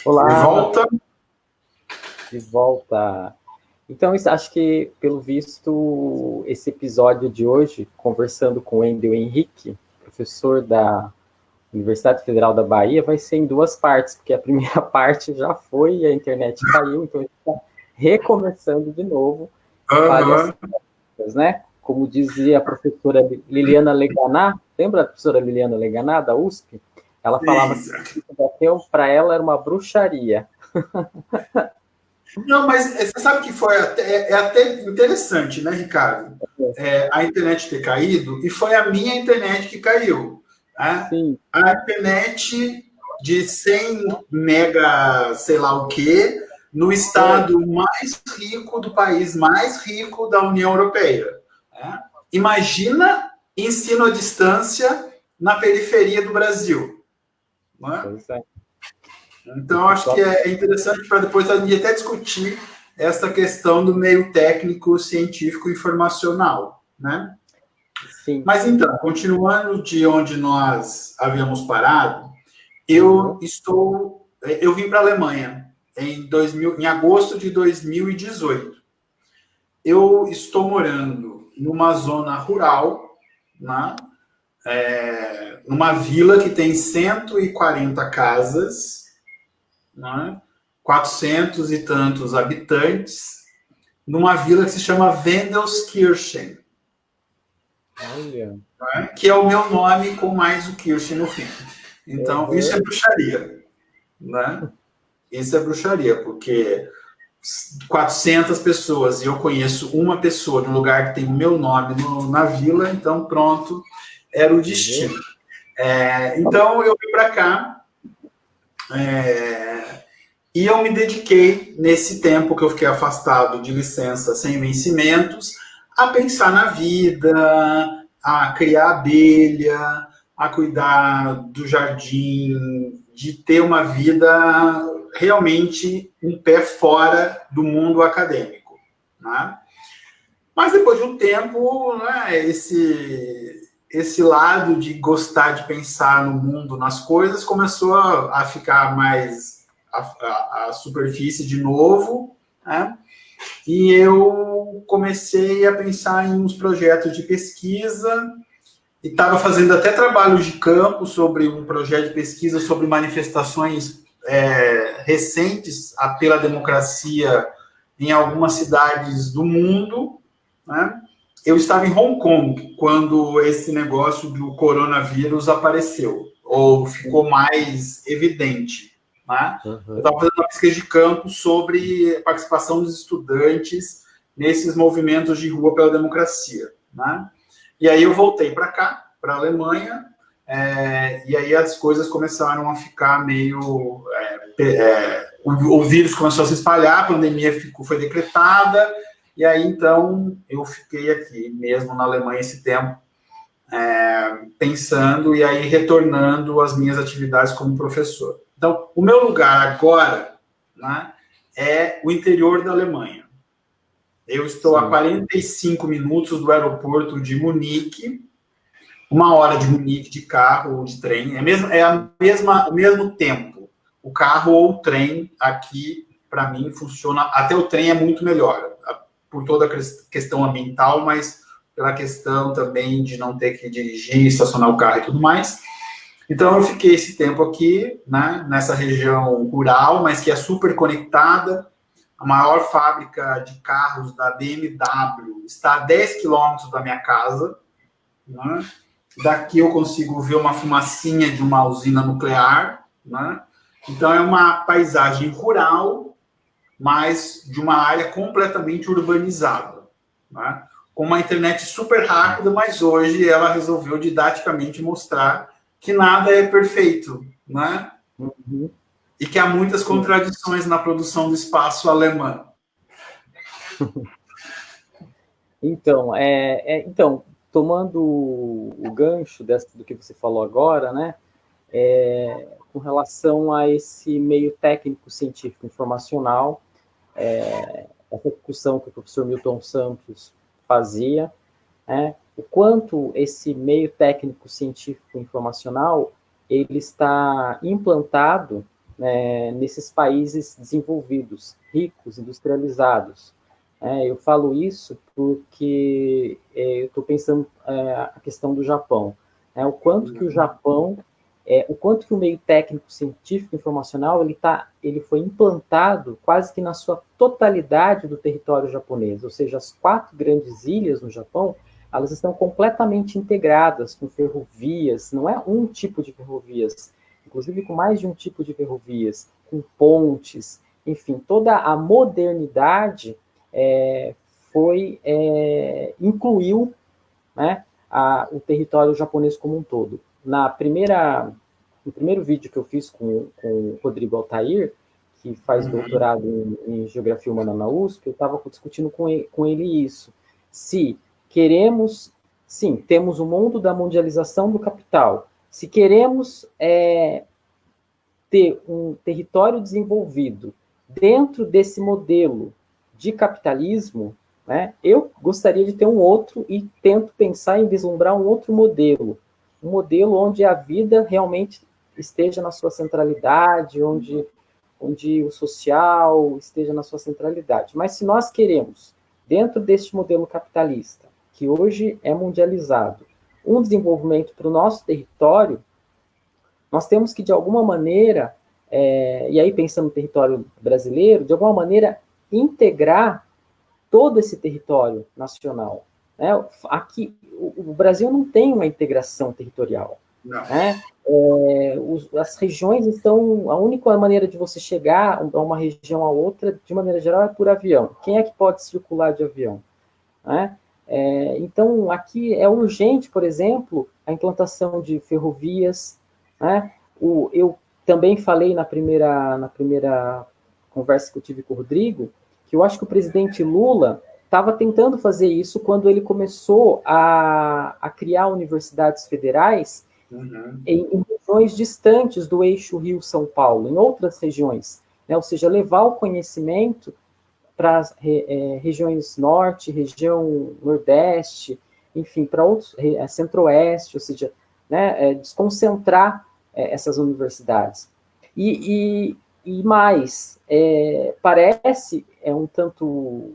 De Olá, volta. de volta. Então, acho que, pelo visto, esse episódio de hoje, conversando com o Wendel Henrique, professor da Universidade Federal da Bahia, vai ser em duas partes, porque a primeira parte já foi e a internet caiu, então a gente está recomeçando de novo várias Aham. coisas, né? Como dizia a professora Liliana Leganá, lembra a professora Liliana Leganá, da USP? Ela falava que Isso. o que bateu para ela era uma bruxaria. Não, mas você sabe que foi até interessante, né, Ricardo? A internet ter caído, e foi a minha internet que caiu. Né? Sim, A internet de 100 mega, sei lá o quê, no foi. estado mais rico do país mais rico da União Europeia. Né? Imagina ensino à distância na periferia do Brasil. Né? Pois é. Então, Isso acho só. que é interessante para depois a gente até discutir essa questão do meio técnico, científico e informacional, né? Sim. Mas então, continuando de onde nós havíamos parado, Uhum. eu vim para a Alemanha em agosto de 2018. Eu estou morando numa zona rural, né? Numa vila que tem 140 casas, né? 400 e tantos habitantes, numa vila que se chama Wendelskirchen, Olha. né? Que é o meu nome com mais o Kirchen no fim. Então, isso Uhum. é bruxaria. Né? Isso é bruxaria, porque 400 pessoas e eu conheço uma pessoa no lugar que tem o meu nome na vila, então pronto, era o Viu? destino. Então eu vim para cá, é, e eu me dediquei, nesse tempo que eu fiquei afastado de licença sem vencimentos, a pensar na vida, a criar abelha, a cuidar do jardim, de ter uma vida realmente um pé fora do mundo acadêmico. Né? Mas depois de um tempo, né, esse lado de gostar de pensar no mundo, nas coisas, começou a ficar mais a superfície de novo, né? E eu comecei a pensar em uns projetos de pesquisa e estava fazendo até trabalhos de campo sobre um projeto de pesquisa sobre manifestações recentes pela democracia em algumas cidades do mundo, né? Eu estava em Hong Kong quando esse negócio do coronavírus apareceu, ou ficou mais evidente. Né? Eu Uhum. estava fazendo uma pesquisa de campo sobre a participação dos estudantes nesses movimentos de rua pela democracia. Né? E aí eu voltei para cá, para a Alemanha, e aí as coisas começaram a ficar meio... o vírus começou a se espalhar, a pandemia foi decretada, e aí, então, eu fiquei aqui mesmo na Alemanha esse tempo, pensando e aí retornando às minhas atividades como professor. Então, o meu lugar agora, né, é o interior da Alemanha. Eu estou a Sim. 45 minutos do aeroporto de Munique, uma hora de Munique de carro ou de trem, o mesmo tempo. O carro ou o trem aqui, para mim, funciona. Até o trem é muito melhor, por toda a questão ambiental, mas pela questão também de não ter que dirigir, estacionar o carro e tudo mais. Então eu fiquei esse tempo aqui, né, nessa região rural, mas que é super conectada. A maior fábrica de carros da BMW está a 10 quilômetros da minha casa. Né? Daqui eu consigo ver uma fumacinha de uma usina nuclear. Né? Então é uma paisagem rural, mas de uma área completamente urbanizada. Né? Com uma internet super rápida, mas hoje ela resolveu didaticamente mostrar que nada é perfeito, né? Uhum. E que há muitas Sim. contradições na produção do espaço alemã. Então, tomando o gancho do que você falou agora, né? Com relação a esse meio técnico, científico, informacional, essa discussão que o professor Milton Santos fazia, né? O quanto esse meio técnico, científico, informacional, ele está implantado, nesses países desenvolvidos, ricos, industrializados. Eu falo isso porque eu estou pensando a questão do Japão. O quanto que o Japão, o quanto que o meio técnico, científico, informacional, ele foi implantado quase que na sua totalidade do território japonês, ou seja, as 4 grandes ilhas no Japão, elas estão completamente integradas com ferrovias, não é um tipo de ferrovias, inclusive com mais de um tipo de ferrovias, com pontes, enfim, toda a modernidade incluiu, né, o território japonês como um todo. No primeiro vídeo que eu fiz com o Rodrigo Altair, que faz doutorado em Geografia Humana na USP, eu estava discutindo com ele isso. Se queremos, sim, temos o mundo da mundialização do capital. Se queremos ter um território desenvolvido dentro desse modelo de capitalismo, né, eu gostaria de ter um outro e tento pensar em vislumbrar um outro modelo. Um modelo onde a vida realmente esteja na sua centralidade, onde o social esteja na sua centralidade. Mas se nós queremos, dentro deste modelo capitalista, que hoje é mundializado, um desenvolvimento para o nosso território, nós temos que, de alguma maneira, e aí pensando no território brasileiro, de alguma maneira integrar todo esse território nacional. Aqui, o Brasil não tem uma integração territorial. As regiões estão... A única maneira de você chegar a uma região a outra, de maneira geral, é por avião. Quem é que pode circular de avião? Então, aqui é urgente, por exemplo, a implantação de ferrovias. Eu também falei na primeira conversa que eu tive com o Rodrigo, que eu acho que o presidente Lula estava tentando fazer isso quando ele começou a criar universidades federais em regiões distantes do eixo Rio-São Paulo, em outras regiões, ou seja, levar o conhecimento para as regiões norte, região nordeste, enfim, para outros, centro-oeste, ou seja, desconcentrar essas universidades. E mais, parece um tanto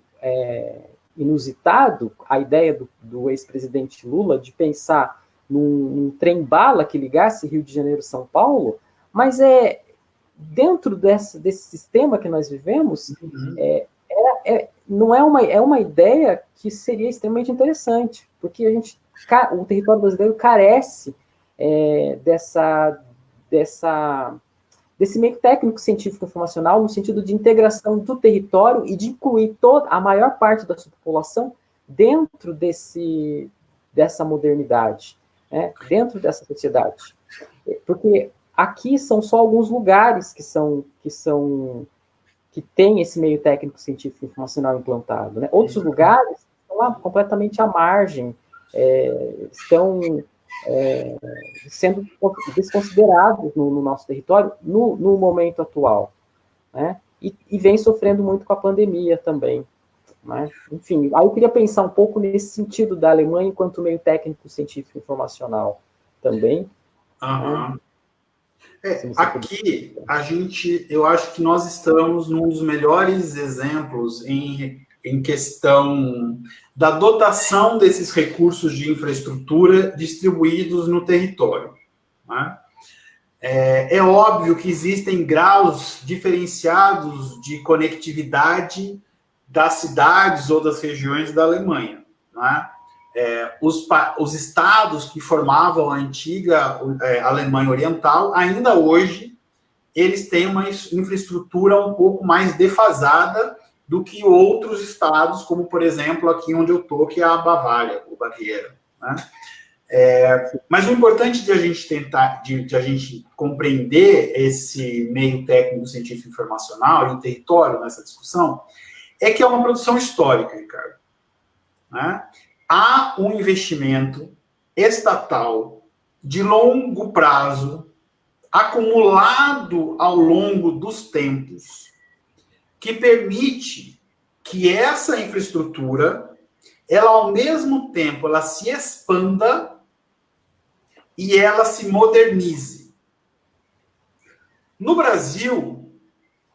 inusitado a ideia do ex-presidente Lula de pensar num trem-bala que ligasse Rio de Janeiro e São Paulo, mas dentro desse sistema que nós vivemos, não é uma ideia que seria extremamente interessante, porque o território brasileiro carece desse meio técnico científico informacional no sentido de integração do território e de incluir a maior parte da sua população dentro dessa modernidade, dentro dessa sociedade. Porque aqui são só alguns lugares que têm esse meio técnico científico informacional implantado. Outros lugares estão lá completamente à margem, estão sendo desconsiderados no nosso território no momento atual, e vem sofrendo muito com a pandemia também. Enfim, aí eu queria pensar um pouco nesse sentido da Alemanha enquanto meio técnico científico informacional também. Aqui, eu acho que nós estamos num dos melhores exemplos em questão da dotação desses recursos de infraestrutura distribuídos no território. É óbvio que existem graus diferenciados de conectividade das cidades ou das regiões da Alemanha. Os estados que formavam a antiga Alemanha Oriental, ainda hoje, eles têm uma infraestrutura um pouco mais defasada do que outros estados, como, por exemplo, aqui onde eu estou, que é a Bavária, ou Baviera. Mas o importante de a gente tentar, de a gente compreender esse meio técnico científico informacional e o território nessa discussão, é que é uma produção histórica, Ricardo. Há um investimento estatal de longo prazo, acumulado ao longo dos tempos, que permite que essa infraestrutura, ela ao mesmo tempo, ela se expanda e ela se modernize. No Brasil,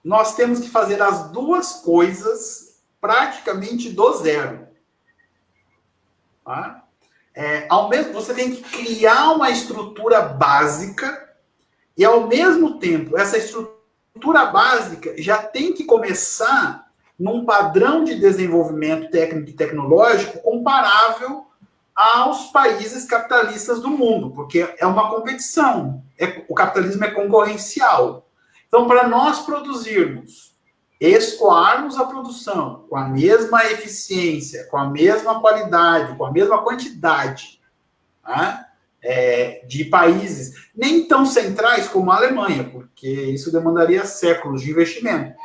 nós temos que fazer as duas coisas praticamente do zero. Tá? Você tem que criar uma estrutura básica e, ao mesmo tempo, essa estrutura básica já tem que começar num padrão de desenvolvimento técnico e tecnológico comparável aos países capitalistas do mundo, porque é uma competição. O capitalismo é concorrencial. Então, para nós produzirmos, escoarmos a produção com a mesma eficiência, com a mesma qualidade, com a mesma quantidade, tá? De países nem tão centrais como a Alemanha, porque isso demandaria séculos de investimento.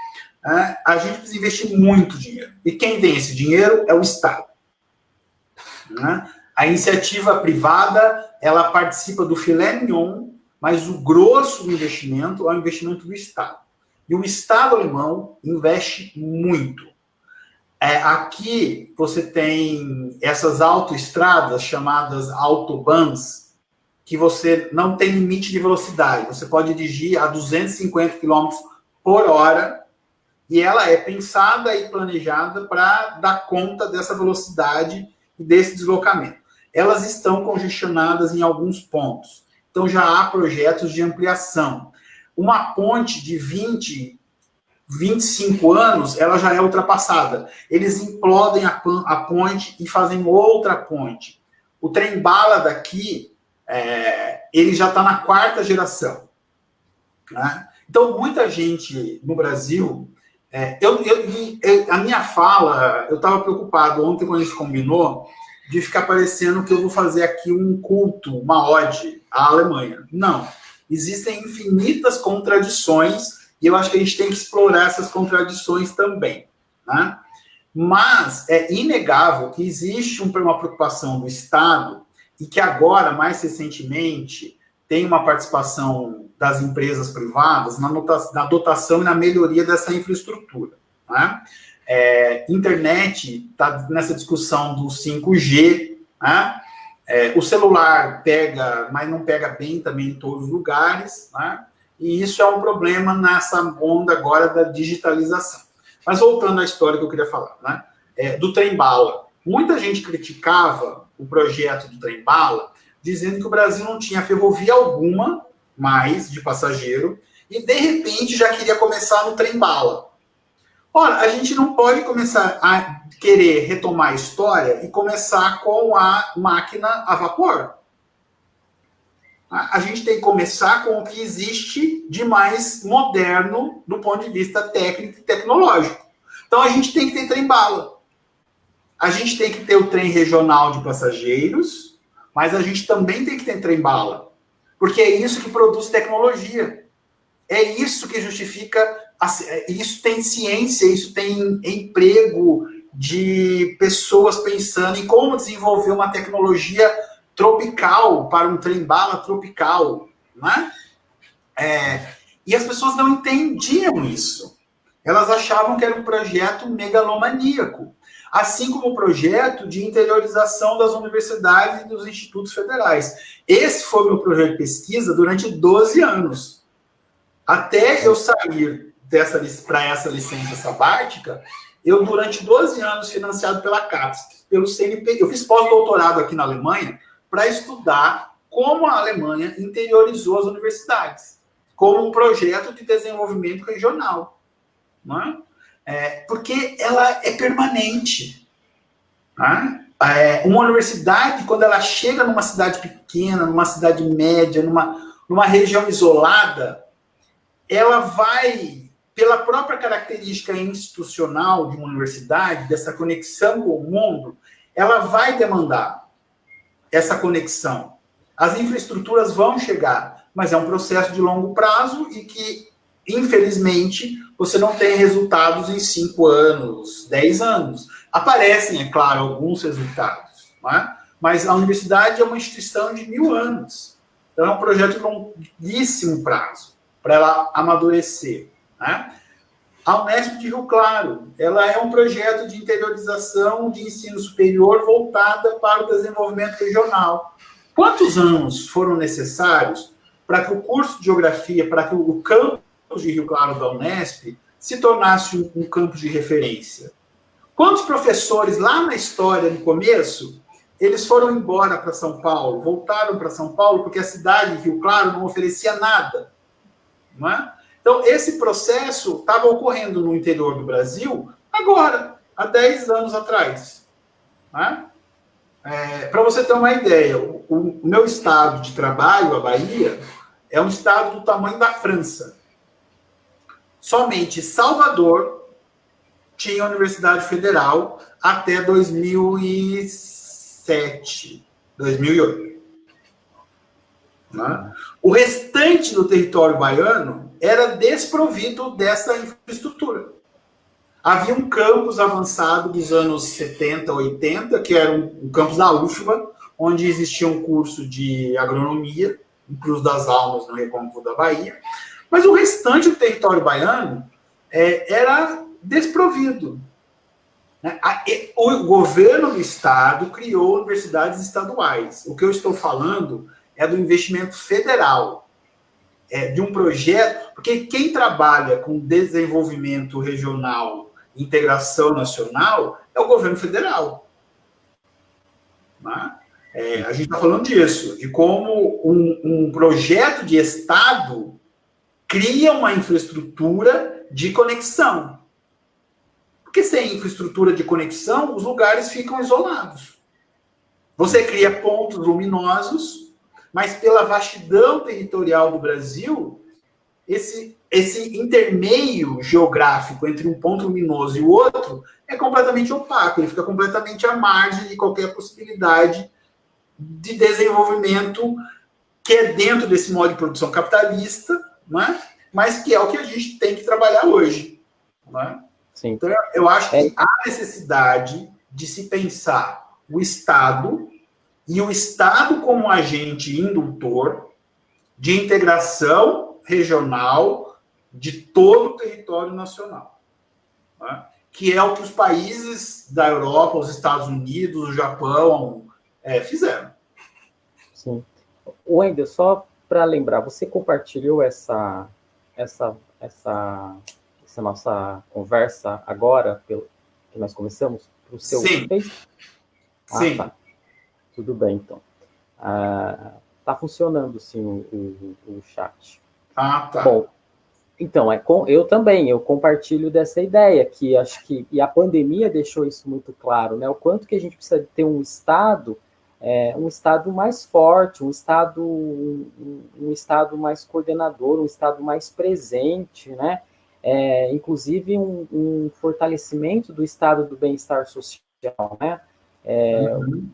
A gente precisa investir muito dinheiro. E quem tem esse dinheiro é o Estado. A iniciativa privada, ela participa do filé mignon, mas o grosso do investimento é o investimento do Estado. E o Estado alemão investe muito. Aqui você tem essas autoestradas chamadas autobahns, que você não tem limite de velocidade. Você pode dirigir a 250 km por hora, e ela é pensada e planejada para dar conta dessa velocidade e desse deslocamento. Elas estão congestionadas em alguns pontos. Então, já há projetos de ampliação. Uma ponte de 20, 25 anos, ela já é ultrapassada. Eles implodem a ponte e fazem outra ponte. O trem-bala daqui, ele já está na 4ª geração. Né? Então, muita gente no Brasil... a minha fala, eu estava preocupado ontem quando a gente combinou de ficar parecendo que eu vou fazer aqui um culto, uma ode à Alemanha. Não. Existem infinitas contradições e eu acho que a gente tem que explorar essas contradições também. Né? Mas é inegável que existe uma preocupação do Estado e que agora, mais recentemente, tem uma participação das empresas privadas na dotação e na melhoria dessa infraestrutura. Né? Internet está nessa discussão do 5G, né? O celular pega, mas não pega bem também em todos os lugares, né? E isso é um problema nessa onda agora da digitalização. Mas voltando à história que eu queria falar, né? Do trem-bala. Muita gente criticava o projeto do trem-bala, dizendo que o Brasil não tinha ferrovia alguma mais de passageiro e, de repente, já queria começar no trem-bala. Ora, a gente não pode começar a querer retomar a história e começar com a máquina a vapor. A gente tem que começar com o que existe de mais moderno do ponto de vista técnico e tecnológico. Então, a gente tem que ter trem-bala. A gente tem que ter o trem regional de passageiros, mas a gente também tem que ter trem-bala. Porque é isso que produz tecnologia. É isso que justifica... Isso tem ciência, isso tem emprego de pessoas pensando em como desenvolver uma tecnologia tropical para um trem-bala tropical, né? E as pessoas não entendiam isso. Elas achavam que era um projeto megalomaníaco, assim como o projeto de interiorização das universidades e dos institutos federais. Esse foi o meu projeto de pesquisa durante 12 anos. Até eu sair para essa licença sabática, eu, durante 12 anos, financiado pela CAPES, pelo CNPq, eu fiz pós-doutorado aqui na Alemanha para estudar como a Alemanha interiorizou as universidades, como um projeto de desenvolvimento regional. Não é? Porque ela é permanente. Uma universidade, quando ela chega numa cidade pequena, numa cidade média, numa região isolada, ela vai... pela própria característica institucional de uma universidade, dessa conexão com o mundo, ela vai demandar essa conexão. As infraestruturas vão chegar, mas é um processo de longo prazo e que, infelizmente, você não tem resultados em 5 anos, 10 anos. Aparecem, é claro, alguns resultados, né? Mas a universidade é uma instituição de 1000 anos. Então, é um projeto de longuíssimo prazo para ela amadurecer. Né? A Unesp de Rio Claro, ela é um projeto de interiorização de ensino superior voltada para o desenvolvimento regional. Quantos anos foram necessários para que o curso de geografia, para que o campo campus de Rio Claro da Unesp se tornasse um campus de referência? Quantos professores lá na história, no começo, eles foram embora para São Paulo, voltaram para São Paulo porque a cidade de Rio Claro não oferecia nada, não é? Então, esse processo estava ocorrendo no interior do Brasil agora, há 10 anos atrás. Né? Para você ter uma ideia, o meu estado de trabalho, a Bahia, é um estado do tamanho da França. Somente Salvador tinha Universidade Federal até 2007, 2008. Né? O restante do território baiano era desprovido dessa infraestrutura. Havia um campus avançado dos anos 70, 80, que era um campus da UFBA, onde existia um curso de agronomia, em Cruz das Almas, no Recôncavo da Bahia, mas o restante do território baiano era desprovido. Né? O governo do estado criou universidades estaduais. O que eu estou falando é do investimento federal, de um projeto, porque quem trabalha com desenvolvimento regional, integração nacional, é o governo federal. Né? A gente está falando disso, de como um projeto de Estado cria uma infraestrutura de conexão. Porque sem infraestrutura de conexão, os lugares ficam isolados. Você cria pontos luminosos, mas pela vastidão territorial do Brasil, esse intermeio geográfico entre um ponto luminoso e o outro é completamente opaco, ele fica completamente à margem de qualquer possibilidade de desenvolvimento que é dentro desse modo de produção capitalista, né? Mas que é o que a gente tem que trabalhar hoje. Né? Sim. Então, eu acho que há necessidade de se pensar o Estado e o Estado como agente indutor de integração regional de todo o território nacional. Né? Que é o que os países da Europa, os Estados Unidos, o Japão fizeram. Sim. Wendel, só para lembrar, você compartilhou essa nossa conversa agora, que nós começamos, para o seu Facebook? Sim. Tá. Tudo bem, então. Tá funcionando, sim, o chat. Tá. Bom, então, eu também, eu compartilho dessa ideia, que acho que, e a pandemia deixou isso muito claro, né? O quanto que a gente precisa ter um Estado mais forte, um Estado mais coordenador, um Estado mais presente, né? Inclusive um fortalecimento do Estado do bem-estar social, né?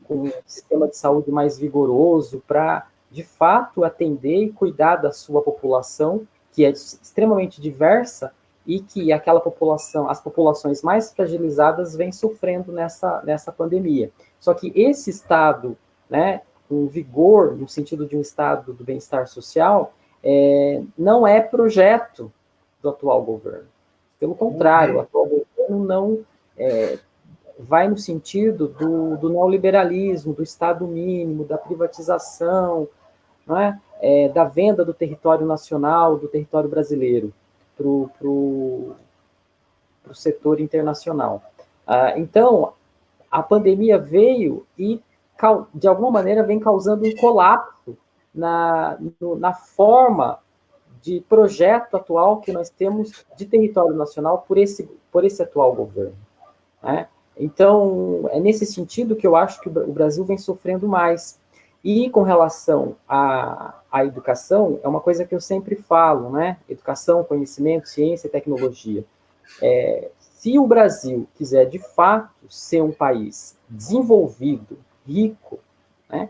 Com um sistema de saúde mais vigoroso para, de fato, atender e cuidar da sua população, que é extremamente diversa e que as populações mais fragilizadas vêm sofrendo nessa pandemia. Só que esse Estado, né, com vigor, no sentido de um Estado do bem-estar social, não é projeto do atual governo. Pelo contrário, o atual governo não vai no sentido do neoliberalismo, do Estado mínimo, da privatização, não é? Da venda do território nacional, do território brasileiro, para o setor internacional. Então, a pandemia veio e, de alguma maneira, vem causando um colapso na forma de projeto atual que nós temos de território nacional por esse atual governo. Né? Então, é nesse sentido que eu acho que o Brasil vem sofrendo mais. E com relação à educação, é uma coisa que eu sempre falo, né? Educação, conhecimento, ciência e tecnologia. Se o Brasil quiser, de fato, ser um país desenvolvido, rico, né,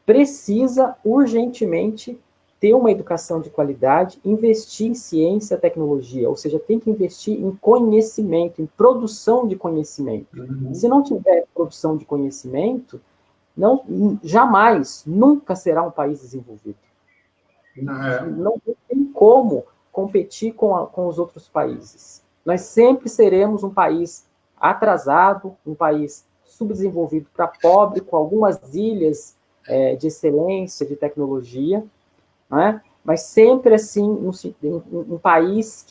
precisa urgentemente ter uma educação de qualidade, investir em ciência e tecnologia, ou seja, tem que investir em conhecimento, em produção de conhecimento. Se não tiver produção de conhecimento, jamais, nunca será um país desenvolvido. Não tem como competir com os outros países. Nós sempre seremos um país atrasado, um país subdesenvolvido para pobre, com algumas ilhas de excelência, de tecnologia, né? mas sempre assim um país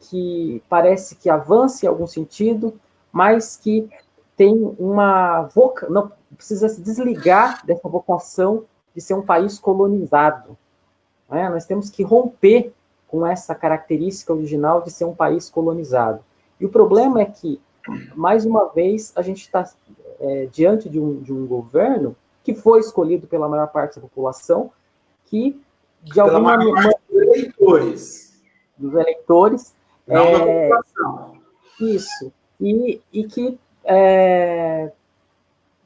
que parece que avança em algum sentido, mas que tem não precisa se desligar dessa vocação de ser um país colonizado. Né? Nós temos que romper com essa característica original de ser um país colonizado. E o problema é que, mais uma vez, a gente está diante de um governo que foi escolhido pela maior parte da população, que, de Pela alguma maior parte dos eleitores. Dos eleitores. Não da população. Isso. E que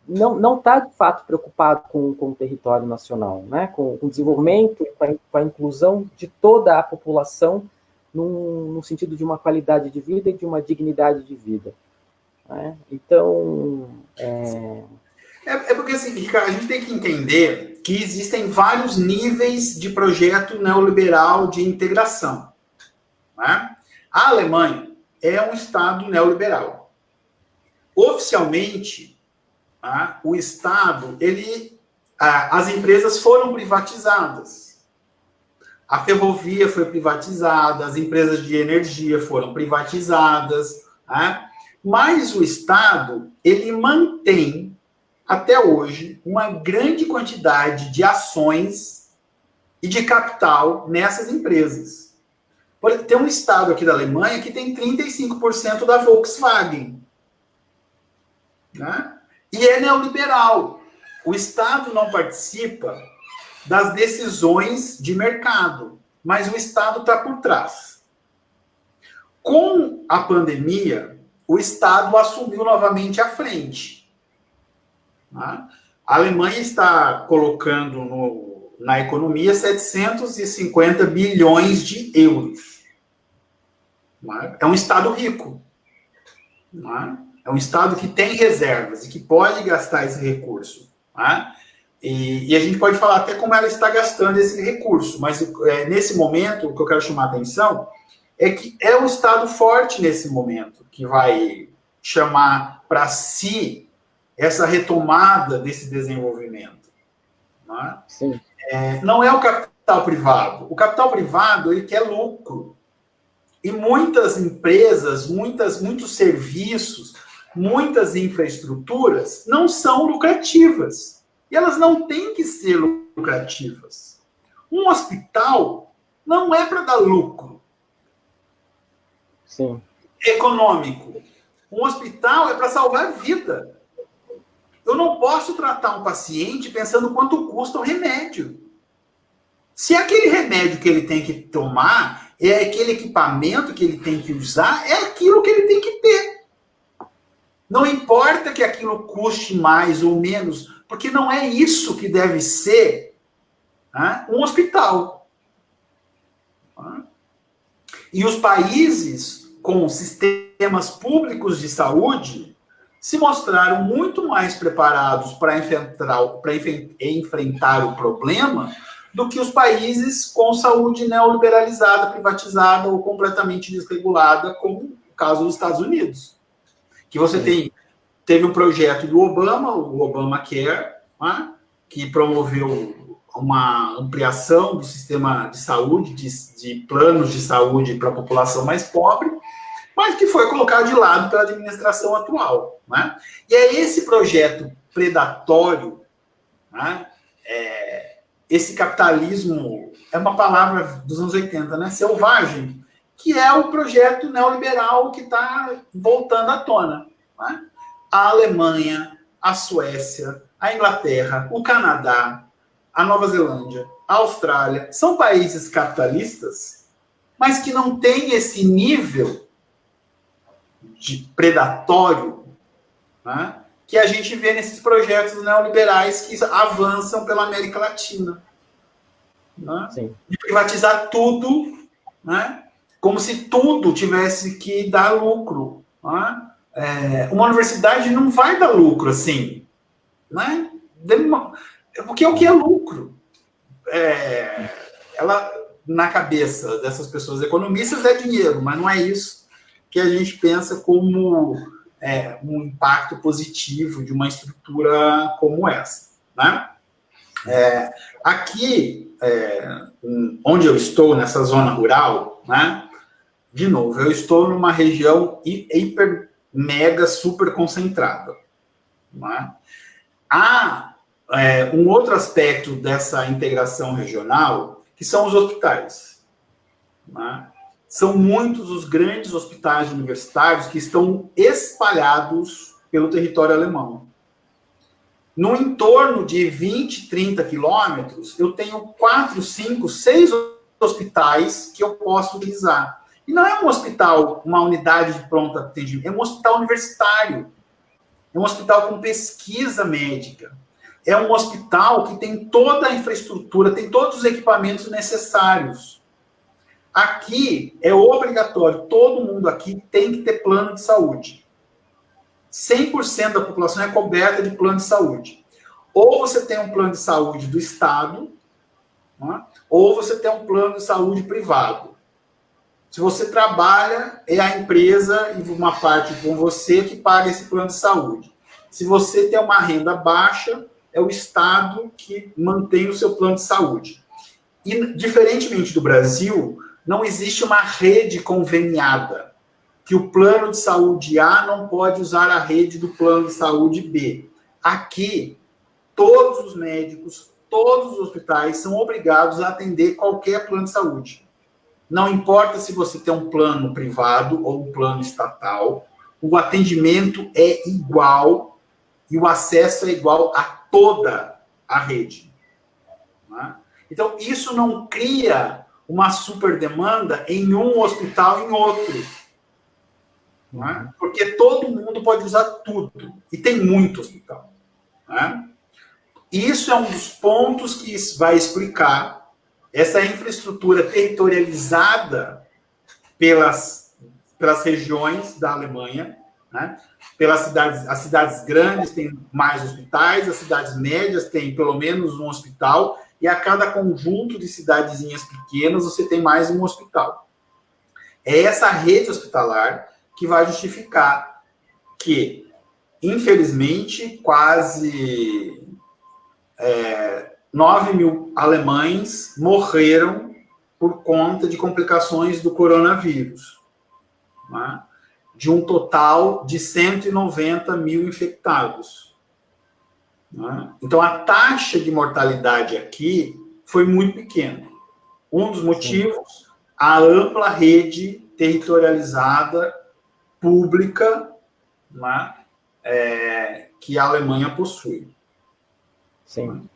não está, de fato, preocupado com o território nacional, né? Com o desenvolvimento, com a inclusão de toda a população no sentido de uma qualidade de vida e de uma dignidade de vida. Né? Então... porque, assim, Ricardo, a gente tem que entender que existem vários níveis de projeto neoliberal de integração. Né? A Alemanha é um Estado neoliberal. Oficialmente, o Estado, as empresas foram privatizadas. A ferrovia foi privatizada, as empresas de energia foram privatizadas, mas o Estado, ele mantém, até hoje, uma grande quantidade de ações e de capital nessas empresas. Tem um estado aqui da Alemanha que tem 35% da Volkswagen. Né? E é neoliberal. O Estado não participa das decisões de mercado, mas o Estado está por trás. Com a pandemia, o Estado assumiu novamente a frente. Né? A Alemanha está colocando na economia 750 bilhões de euros. Né? É um Estado rico. Né? É um Estado que tem reservas e que pode gastar esse recurso. Né? E a gente pode falar até como ela está gastando esse recurso, mas nesse momento, o que eu quero chamar a atenção é que é um Estado forte nesse momento, que vai chamar para si essa retomada desse desenvolvimento. Né? Sim. Não é o capital privado. O capital privado, ele quer lucro. E muitas empresas, muitos serviços, muitas infraestruturas não são lucrativas. E elas não têm que ser lucrativas. Um hospital não é para dar lucro. Sim. Econômico. Um hospital é para salvar vida. Eu não posso tratar um paciente pensando quanto custa o remédio. Se aquele remédio que ele tem que tomar, é aquele equipamento que ele tem que usar, é aquilo que ele tem que ter. Não importa que aquilo custe mais ou menos, porque não é isso que deve ser um hospital. E os países com sistemas públicos de saúde se mostraram muito mais preparados para enfrentar o problema do que os países com saúde neoliberalizada, privatizada ou completamente desregulada, como o caso dos Estados Unidos. Que você teve um projeto do Obama, o Obamacare, que promoveu uma ampliação do sistema de saúde, de planos de saúde para a população mais pobre, mas que foi colocado de lado pela administração atual. Né? E é esse projeto predatório, esse capitalismo, é uma palavra dos anos 80, né? Selvagem, que é o projeto neoliberal que está voltando à tona. Né? A Alemanha, a Suécia, a Inglaterra, o Canadá, a Nova Zelândia, a Austrália, são países capitalistas, mas que não têm esse nível de predatório, né, que a gente vê nesses projetos neoliberais que avançam pela América Latina. Né? De privatizar tudo, né, como se tudo tivesse que dar lucro. Né? Uma universidade não vai dar lucro assim. Né? Porque o que é lucro? Ela, na cabeça dessas pessoas economistas, é dinheiro, mas não é isso que a gente pensa como um impacto positivo de uma estrutura como essa. Né? Aqui, onde eu estou, nessa zona rural, né? De novo, eu estou numa região hiper, mega, super concentrada. Né? Há um outro aspecto dessa integração regional, que são os hospitais. Né? São muitos os grandes hospitais universitários que estão espalhados pelo território alemão. No entorno de 20, 30 quilômetros, eu tenho 4, 5, 6 hospitais que eu posso utilizar. E não é um hospital, uma unidade de pronto atendimento, é um hospital universitário. É um hospital com pesquisa médica. É um hospital que tem toda a infraestrutura, tem todos os equipamentos necessários. Aqui é obrigatório, todo mundo aqui tem que ter plano de saúde. 100% da população é coberta de plano de saúde. Ou você tem um plano de saúde do Estado, né? Ou você tem um plano de saúde privado. Se você trabalha, é a empresa e uma parte com você que paga esse plano de saúde. Se você tem uma renda baixa, é o Estado que mantém o seu plano de saúde. E, diferentemente do Brasil, não existe uma rede conveniada, que o plano de saúde A não pode usar a rede do plano de saúde B. Aqui, todos os médicos, todos os hospitais são obrigados a atender qualquer plano de saúde. Não importa se você tem um plano privado ou um plano estatal, o atendimento é igual e o acesso é igual a toda a rede. Né? Então, isso não cria uma superdemanda em um hospital e em outro. Né? Porque todo mundo pode usar tudo. E tem muito hospital. Né? Isso é um dos pontos que vai explicar essa infraestrutura territorializada pelas regiões da Alemanha, né? As cidades grandes têm mais hospitais, as cidades médias têm pelo menos um hospital, e a cada conjunto de cidadezinhas pequenas você tem mais um hospital. É essa rede hospitalar que vai justificar que, infelizmente, quase 9 mil alemães morreram por conta de complicações do coronavírus, né? De um total de 190 mil infectados. Né? Então, a taxa de mortalidade aqui foi muito pequena. Um dos motivos, a ampla rede territorializada, pública, né? Que a Alemanha possui. Sim.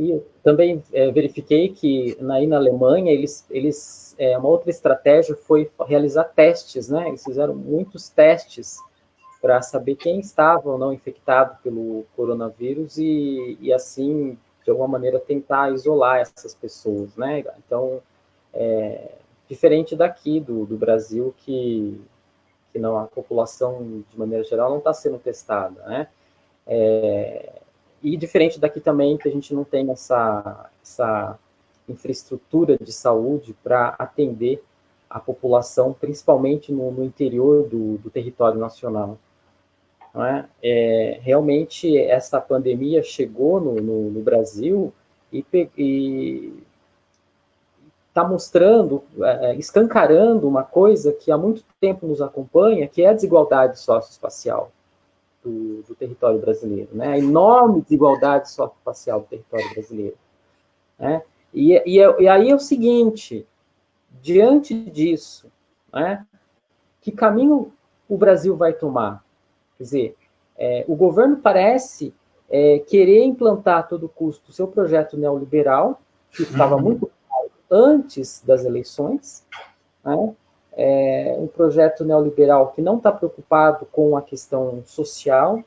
E eu também verifiquei que aí na Alemanha, uma outra estratégia foi realizar testes, né? Eles fizeram muitos testes para saber quem estava ou não infectado pelo coronavírus e assim, de alguma maneira, tentar isolar essas pessoas, né? Então, diferente daqui do Brasil, que não, a população, de maneira geral, não está sendo testada, né? E diferente daqui também, que a gente não tem essa infraestrutura de saúde para atender a população, principalmente no interior do território nacional. Não é? Realmente, essa pandemia chegou no Brasil e está mostrando, escancarando uma coisa que há muito tempo nos acompanha, que é a desigualdade socioespacial do território brasileiro, né? A enorme desigualdade socioespacial do território brasileiro. Né? E aí é o seguinte, diante disso, né, que caminho o Brasil vai tomar? Quer dizer, o governo parece querer implantar a todo custo o seu projeto neoliberal, que estava muito claro antes das eleições, né? Um projeto neoliberal que não está preocupado com a questão social,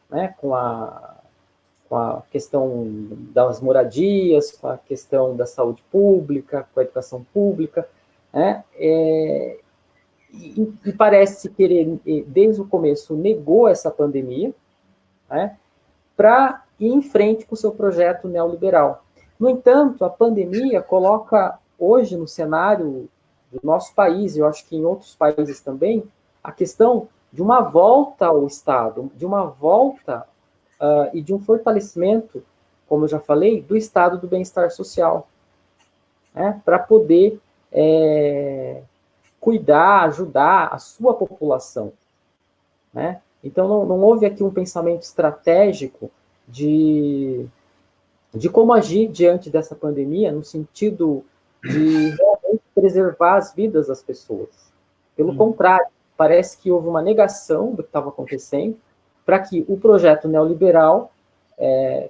né, com a questão das moradias, com a questão da saúde pública, com a educação pública, né, e parece querer, desde o começo, negou essa pandemia, né, para ir em frente com o seu projeto neoliberal. No entanto, a pandemia coloca hoje no cenário do nosso país, e eu acho que em outros países também, a questão de uma volta ao Estado, de uma volta e de um fortalecimento como eu já falei, do estado do bem-estar social, né? Para poder cuidar, ajudar a sua população, né? Então, não houve aqui um pensamento estratégico de como agir diante dessa pandemia, no sentido de realmente preservar as vidas das pessoas. Pelo contrário, parece que houve uma negação do que estava acontecendo para que o projeto neoliberal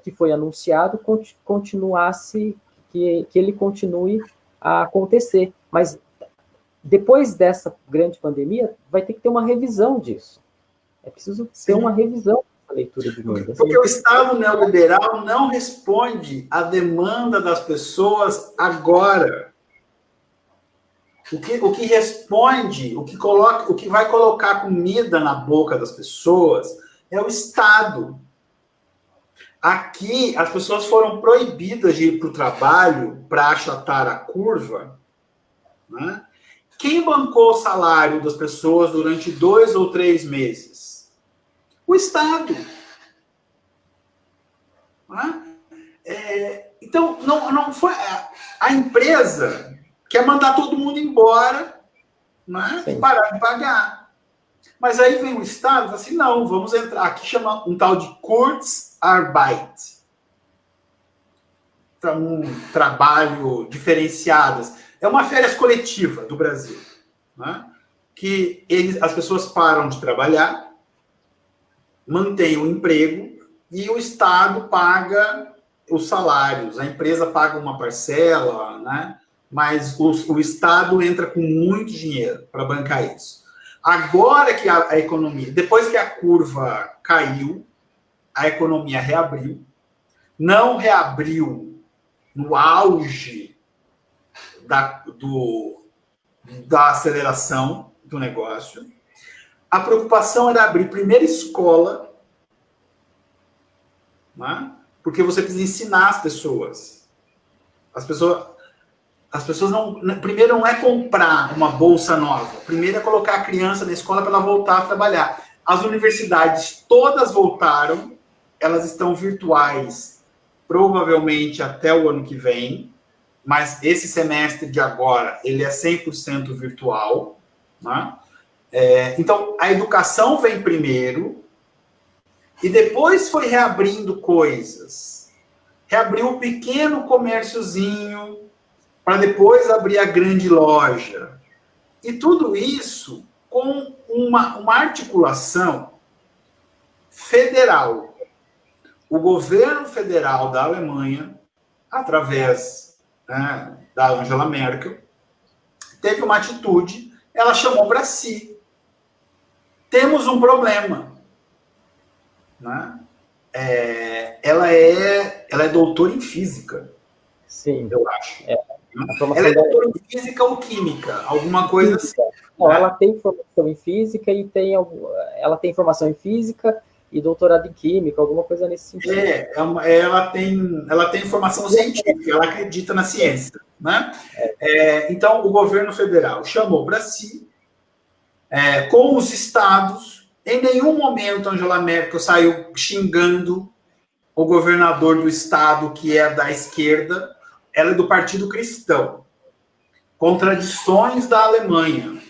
que foi anunciado continuasse, que ele continue a acontecer. Mas depois dessa grande pandemia, vai ter que ter uma revisão disso. É preciso ter uma revisão da leitura de vendas. Porque o Estado neoliberal não responde à demanda das pessoas agora. O que responde, o que vai colocar comida na boca das pessoas é o Estado. Aqui, as pessoas foram proibidas de ir para o trabalho para achatar a curva, né? Quem bancou o salário das pessoas durante 2 ou 3 meses? O Estado. Né? Então, não foi... A empresa quer mandar todo mundo embora, né? E parar de pagar. Mas aí vem o Estado e fala assim, não, vamos entrar... Aqui chama um tal de Kurzarbeit. Um trabalho diferenciado. É uma férias coletiva do Brasil, né? Que as pessoas param de trabalhar, mantêm o emprego e o Estado paga os salários. A empresa paga uma parcela, né? Mas o Estado entra com muito dinheiro para bancar isso. Agora que a economia, depois que a curva caiu, a economia reabriu, não reabriu no auge da aceleração do negócio. A preocupação era abrir primeiro escola, né? Porque você precisa ensinar as pessoas. As pessoas não... Primeiro não é comprar uma bolsa nova. Primeiro é colocar a criança na escola para ela voltar a trabalhar. As universidades todas voltaram. Elas estão virtuais, provavelmente até o ano que vem. Mas esse semestre de agora, ele é 100% virtual. Né? Então, a educação vem primeiro e depois foi reabrindo coisas. Reabriu o pequeno comérciozinho para depois abrir a grande loja. E tudo isso com uma articulação federal. O governo federal da Alemanha, através da Angela Merkel, teve uma atitude, ela chamou para si. Temos um problema. Né? Ela é doutora em física. Sim. Eu acho. Ela é doutora em física ou química, alguma coisa assim. Não, ela tem formação em física e ela tem formação em física e doutorado em química, alguma coisa nesse sentido. Ela tem formação científica, ela acredita na ciência. Né? Então, o governo federal chamou para si, com os estados. Em nenhum momento Angela Merkel saiu xingando o governador do estado, que é da esquerda. Ela é do Partido Cristão. Contradições da Alemanha.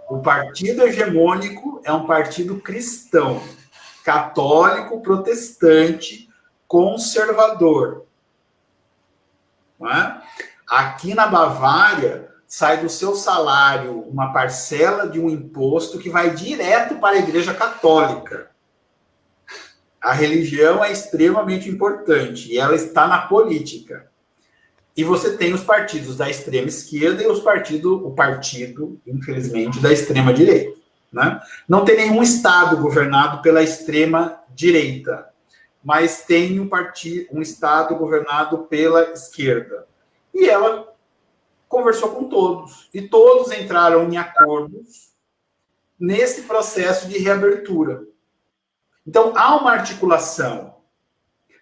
O partido hegemônico é um partido cristão, católico, protestante, conservador. Não é? Aqui na Bavária, sai do seu salário uma parcela de um imposto que vai direto para a Igreja Católica. A religião é extremamente importante e ela está na política. E você tem os partidos da extrema esquerda e o partido, infelizmente, da extrema direita. Né? Não tem nenhum estado governado pela extrema direita, mas tem um estado governado pela esquerda. E ela conversou com todos, e todos entraram em acordos nesse processo de reabertura. Então, há uma articulação,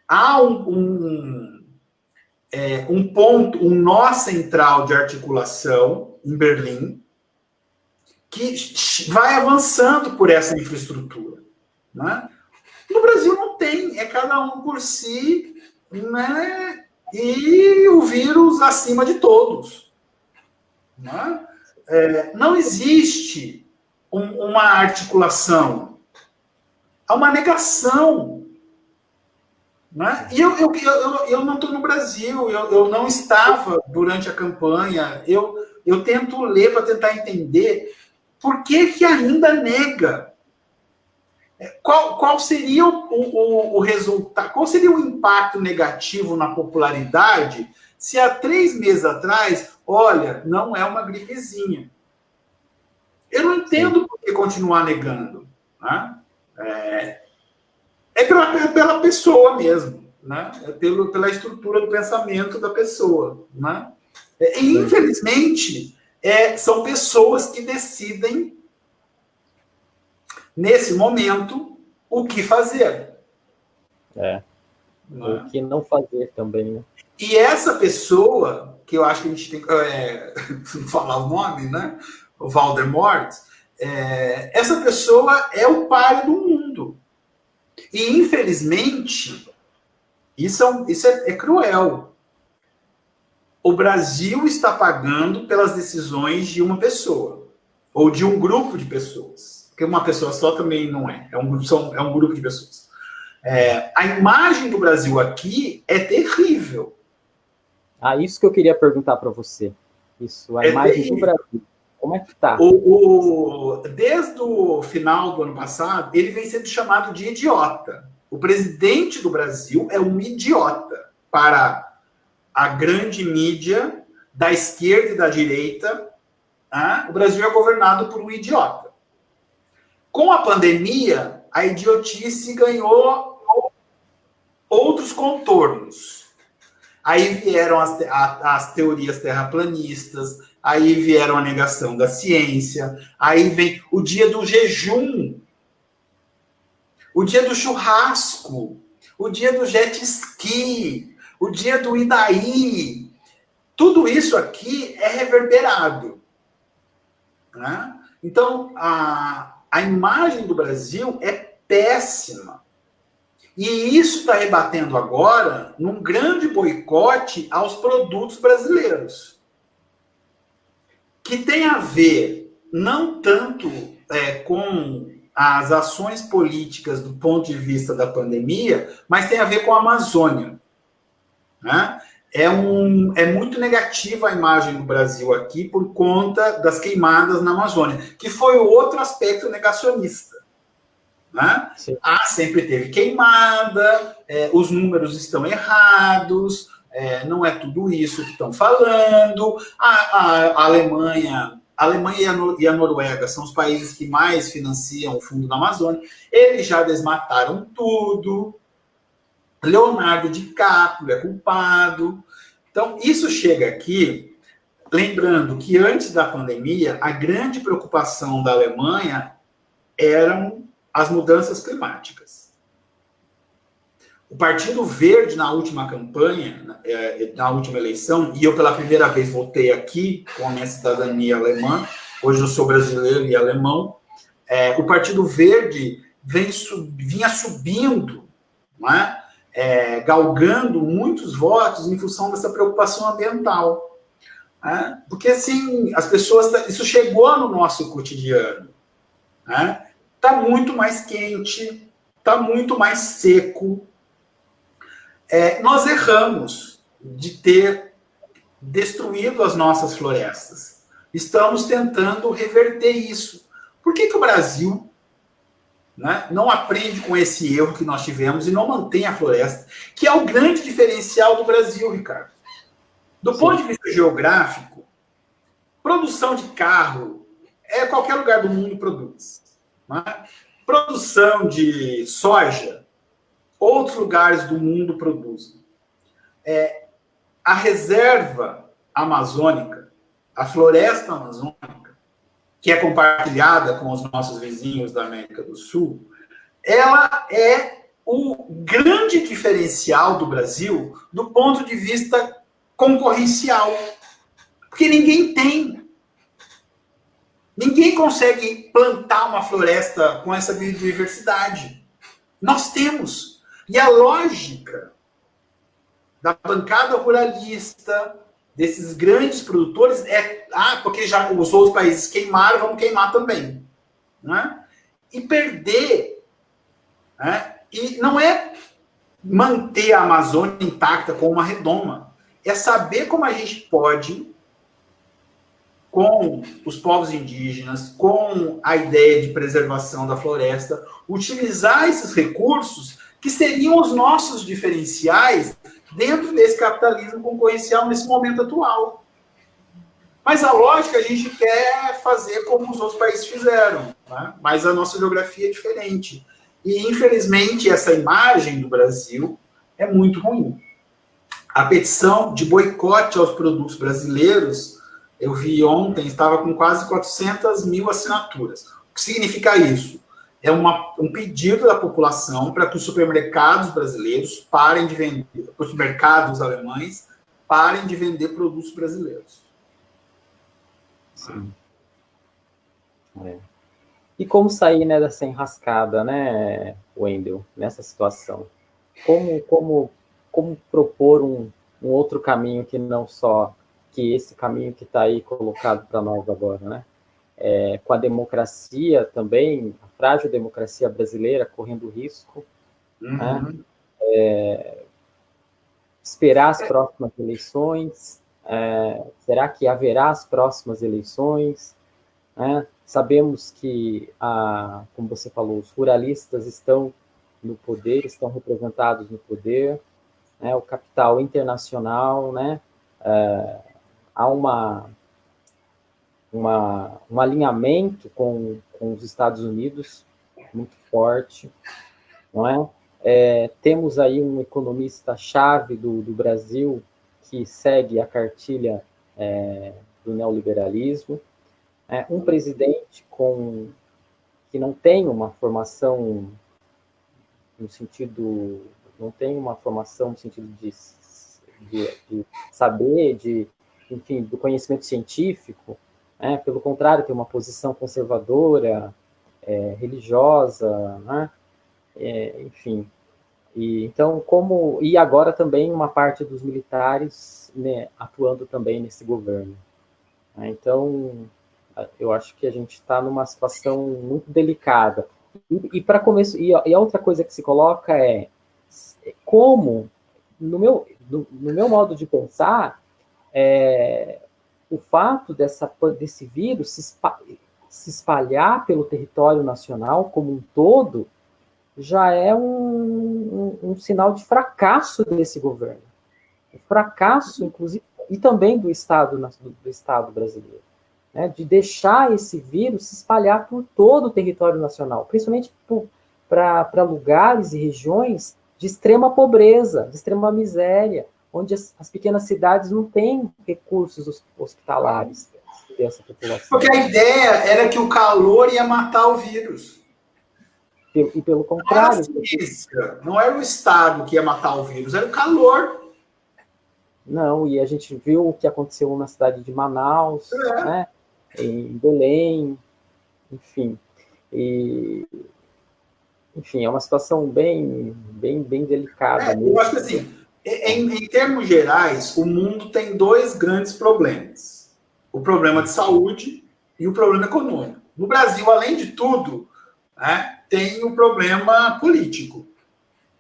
há um nó central de articulação em Berlim, que vai avançando por essa infraestrutura. Né? No Brasil não tem, é cada um por si, né? E o vírus acima de todos. Né? Não existe uma articulação, há uma negação. Né? E eu não estou no Brasil, eu não estava durante a campanha, eu tento ler para tentar entender por que ainda nega. Qual seria o resultado, qual seria o impacto negativo na popularidade se há 3 meses atrás, olha, não é uma gripezinha. Eu não entendo por que continuar negando. Né? É pela pessoa mesmo, né? É pela estrutura do pensamento da pessoa. Né? E, infelizmente, são pessoas que decidem, nesse momento, o que fazer. O que não fazer também, né? E essa pessoa, que eu acho que a gente tem que falar o nome, né? O Voldemort, essa pessoa é o pai do mundo. E, infelizmente, isso é cruel. O Brasil está pagando pelas decisões de uma pessoa, ou de um grupo de pessoas. Porque uma pessoa só também não é. É um grupo de pessoas. A imagem do Brasil aqui é terrível. Isso que eu queria perguntar para você. Isso, a imagem terrível do Brasil. Como é que está? Desde o final do ano passado, ele vem sendo chamado de idiota. O presidente do Brasil é um idiota para a grande mídia da esquerda e da direita. O Brasil é governado por um idiota. Com a pandemia, a idiotice ganhou outros contornos. Aí vieram as teorias terraplanistas, aí vieram a negação da ciência, aí vem o dia do jejum, o dia do churrasco, o dia do jet ski, o dia do Idaí. Tudo isso aqui é reverberado. Né? Então, a imagem do Brasil é péssima. E isso está rebatendo agora num grande boicote aos produtos brasileiros. Que tem a ver não tanto com as ações políticas do ponto de vista da pandemia, mas tem a ver com a Amazônia. Né? É muito negativa a imagem do Brasil aqui por conta das queimadas na Amazônia, que foi o outro aspecto negacionista. Né? Sempre teve queimada, os números estão errados, não é tudo isso que estão falando. A Alemanha e a Noruega são os países que mais financiam o Fundo da Amazônia. Eles já desmataram tudo. Leonardo DiCaprio é culpado. Então, isso chega aqui, lembrando que antes da pandemia, a grande preocupação da Alemanha eram as mudanças climáticas. O Partido Verde, na última campanha, na última eleição, e eu pela primeira vez votei aqui com a minha cidadania alemã, hoje eu sou brasileiro e alemão, o Partido Verde vinha subindo, não é? Galgando muitos votos em função dessa preocupação ambiental. Porque, assim, as pessoas... Isso chegou no nosso cotidiano. Está muito mais quente, está muito mais seco. Nós erramos de ter destruído as nossas florestas. Estamos tentando reverter isso. Por que o Brasil, né, não aprende com esse erro que nós tivemos e não mantém a floresta, que é o grande diferencial do Brasil, Ricardo? Do ponto de vista geográfico, produção de carro, qualquer lugar do mundo produz. Né? Produção de soja, outros lugares do mundo produzem. A reserva amazônica, a floresta amazônica, que é compartilhada com os nossos vizinhos da América do Sul, ela é o grande diferencial do Brasil do ponto de vista concorrencial. Porque ninguém tem. Ninguém consegue plantar uma floresta com essa biodiversidade. Nós temos. E a lógica da bancada ruralista, desses grandes produtores, porque já os outros países queimaram, vamos queimar também. Né? E perder, né? E não é manter a Amazônia intacta como uma redoma, é saber como a gente pode, com os povos indígenas, com a ideia de preservação da floresta, utilizar esses recursos que seriam os nossos diferenciais dentro desse capitalismo concorrencial nesse momento atual. Mas a lógica a gente quer fazer como os outros países fizeram, né? Mas a nossa geografia é diferente. E, infelizmente, essa imagem do Brasil é muito ruim. A petição de boicote aos produtos brasileiros, eu vi ontem, estava com quase 400 mil assinaturas. O que significa isso? É um pedido da população para que os supermercados brasileiros parem de vender, os supermercados alemães parem de vender produtos brasileiros. Sim. E como sair, né, dessa enrascada, né, Wendel, nessa situação? Como propor um outro caminho que não só que esse caminho que está aí colocado para nós agora, né? Com a democracia também, a frágil democracia brasileira correndo risco, né? Esperar as próximas eleições, será que haverá as próximas eleições? Né? Sabemos que, como você falou, os ruralistas estão no poder, estão representados no poder, né? O capital internacional, né? Há um alinhamento com os Estados Unidos muito forte, não é? Temos aí um economista-chave do Brasil que segue a cartilha do neoliberalismo, um presidente que não tem uma formação no sentido, de saber, enfim, do conhecimento científico, pelo contrário, tem uma posição conservadora, religiosa, né? Enfim. Então, e agora também uma parte dos militares, né, atuando também nesse governo. Então, eu acho que a gente está numa situação muito delicada. E para começo, e a outra coisa que se coloca é como, no meu modo de pensar, o fato desse vírus se espalhar pelo território nacional como um todo já é um sinal de fracasso desse governo. Fracasso, inclusive, e também do Estado brasileiro, né, de deixar esse vírus se espalhar por todo o território nacional, principalmente para lugares e regiões de extrema pobreza, de extrema miséria, onde as pequenas cidades não têm recursos hospitalares dessa população. Porque a ideia era que o calor ia matar o vírus. E pelo contrário... Não era o Estado que ia matar o vírus, era o calor. Não, e a gente viu o que aconteceu na cidade de Manaus, né, em Belém, enfim. Enfim, é uma situação bem delicada. Eu acho que, assim, em termos gerais, o mundo tem dois grandes problemas. O problema de saúde e o problema econômico. No Brasil, além de tudo, né, tem o problema político.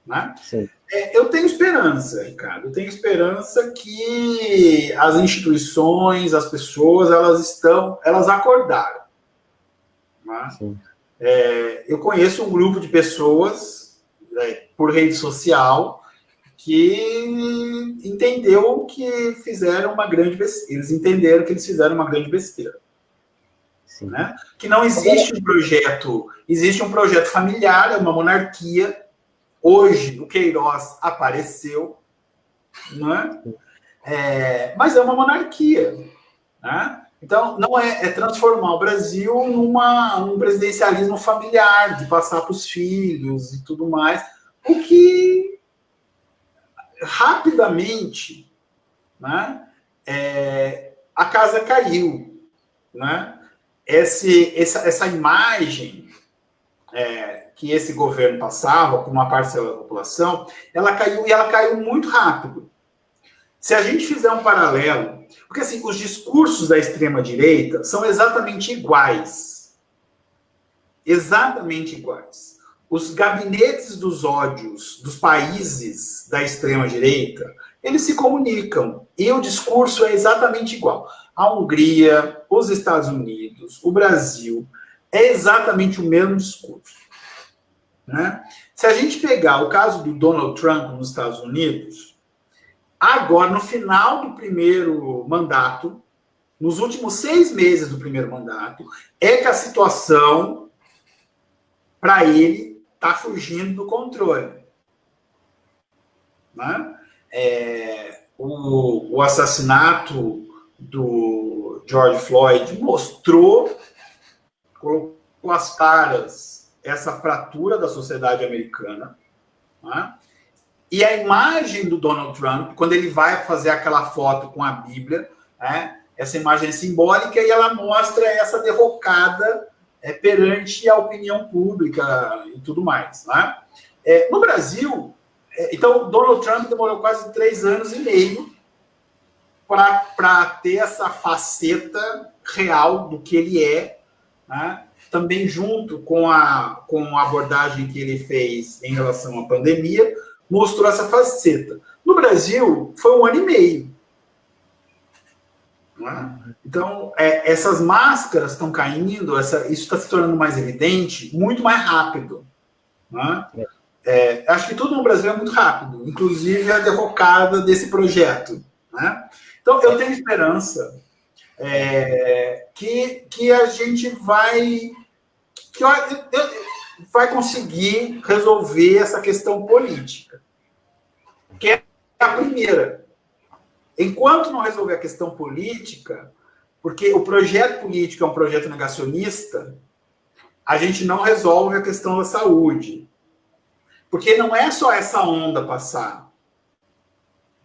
Né? Sim. Eu tenho esperança, Ricardo. Eu tenho esperança que as instituições, as pessoas, elas acordaram. Né? Eu conheço um grupo de pessoas, por rede social, que entendeu que fizeram uma grande besteira. Eles entenderam que eles fizeram uma grande besteira. Sim. Né? Que não existe um projeto, existe um projeto familiar, é uma monarquia. Hoje, o Queiroz apareceu, né? Mas é uma monarquia. Né? Então, não é transformar o Brasil num presidencialismo familiar, de passar para os filhos e tudo mais, o que rapidamente, né, a casa caiu. Né? Essa imagem que esse governo passava por uma parcela da população, ela caiu, e ela caiu muito rápido. Se a gente fizer um paralelo, porque assim, os discursos da extrema-direita são exatamente iguais. Exatamente iguais. Os gabinetes dos ódios dos países da extrema-direita, eles se comunicam. E o discurso é exatamente igual. A Hungria, os Estados Unidos, o Brasil, é exatamente o mesmo discurso. Né? Se a gente pegar o caso do Donald Trump nos Estados Unidos, agora, no final do primeiro mandato, nos últimos 6 meses do primeiro mandato, é que a situação, para ele, está fugindo do controle. Né? O assassinato do George Floyd mostrou, colocou as caras essa fratura da sociedade americana. Né? E a imagem do Donald Trump, quando ele vai fazer aquela foto com a Bíblia, né? Essa imagem é simbólica e ela mostra essa derrocada perante a opinião pública e tudo mais. Né? No Brasil, então, Donald Trump demorou quase 3 anos e meio para ter essa faceta real do que ele é, né? Também junto com a abordagem que ele fez em relação à pandemia, mostrou essa faceta. No Brasil, foi 1 ano e meio. Não é? Então, essas máscaras estão caindo, isso está se tornando mais evidente, muito mais rápido. Não é? Acho que tudo no Brasil é muito rápido, inclusive a derrocada desse projeto. Né? Então, eu tenho esperança que a gente vai conseguir resolver essa questão política, que é a primeira. Enquanto não resolver a questão política, porque o projeto político é um projeto negacionista, a gente não resolve a questão da saúde. Porque não é só essa onda passar.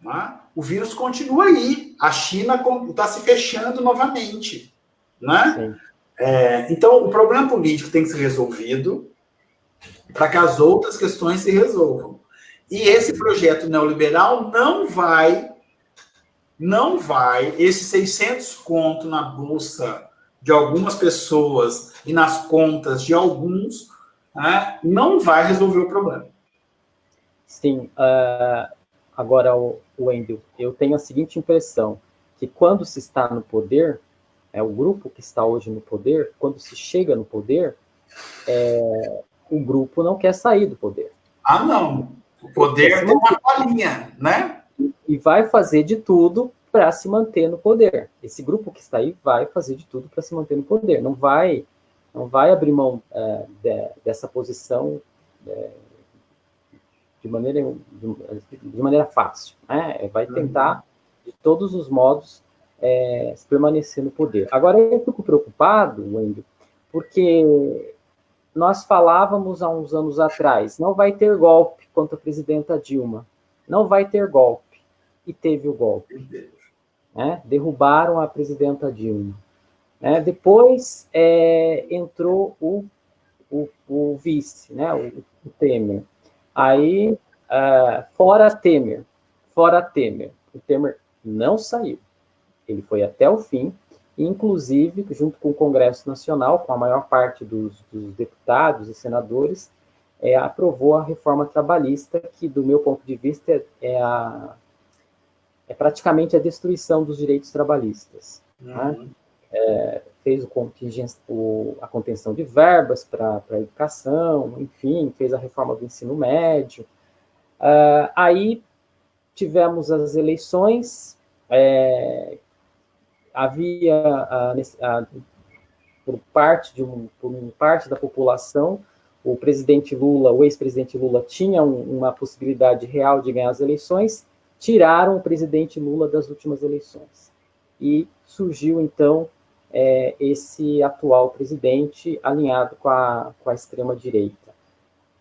Né? O vírus continua aí. A China está se fechando novamente. Né? Então, o problema político tem que ser resolvido para que as outras questões se resolvam. E esse projeto neoliberal não vai, esses 600 conto na bolsa de algumas pessoas e nas contas de alguns, né, não vai resolver o problema. Sim. Agora, Wendel, eu tenho a seguinte impressão, que quando se está no poder, o grupo que está hoje no poder, quando se chega no poder, o grupo não quer sair do poder. Ah, não. O poder tem uma palhinha, né? E vai fazer de tudo para se manter no poder. Esse grupo que está aí vai fazer de tudo para se manter no poder. Não vai abrir mão dessa posição de maneira fácil. Né? Vai tentar, de todos os modos, permanecer no poder. Agora, eu fico preocupado, Wendel, porque nós falávamos há uns anos atrás, não vai ter golpe contra a presidenta Dilma. Não vai ter golpe. E teve o golpe. Né? Derrubaram a presidenta Dilma. Depois entrou o vice, né? o Temer. Aí, fora Temer. O Temer não saiu. Ele foi até o fim, inclusive, junto com o Congresso Nacional, com a maior parte dos deputados e senadores, aprovou a reforma trabalhista, que, do meu ponto de vista, é praticamente a destruição dos direitos trabalhistas. Né? Fez a contenção de verbas para a educação, enfim, fez a reforma do ensino médio. Aí tivemos as eleições, havia, por parte da população, o ex-presidente Lula tinha uma possibilidade real de ganhar as eleições, tiraram o presidente Lula das últimas eleições. E surgiu, então, esse atual presidente alinhado com a extrema-direita.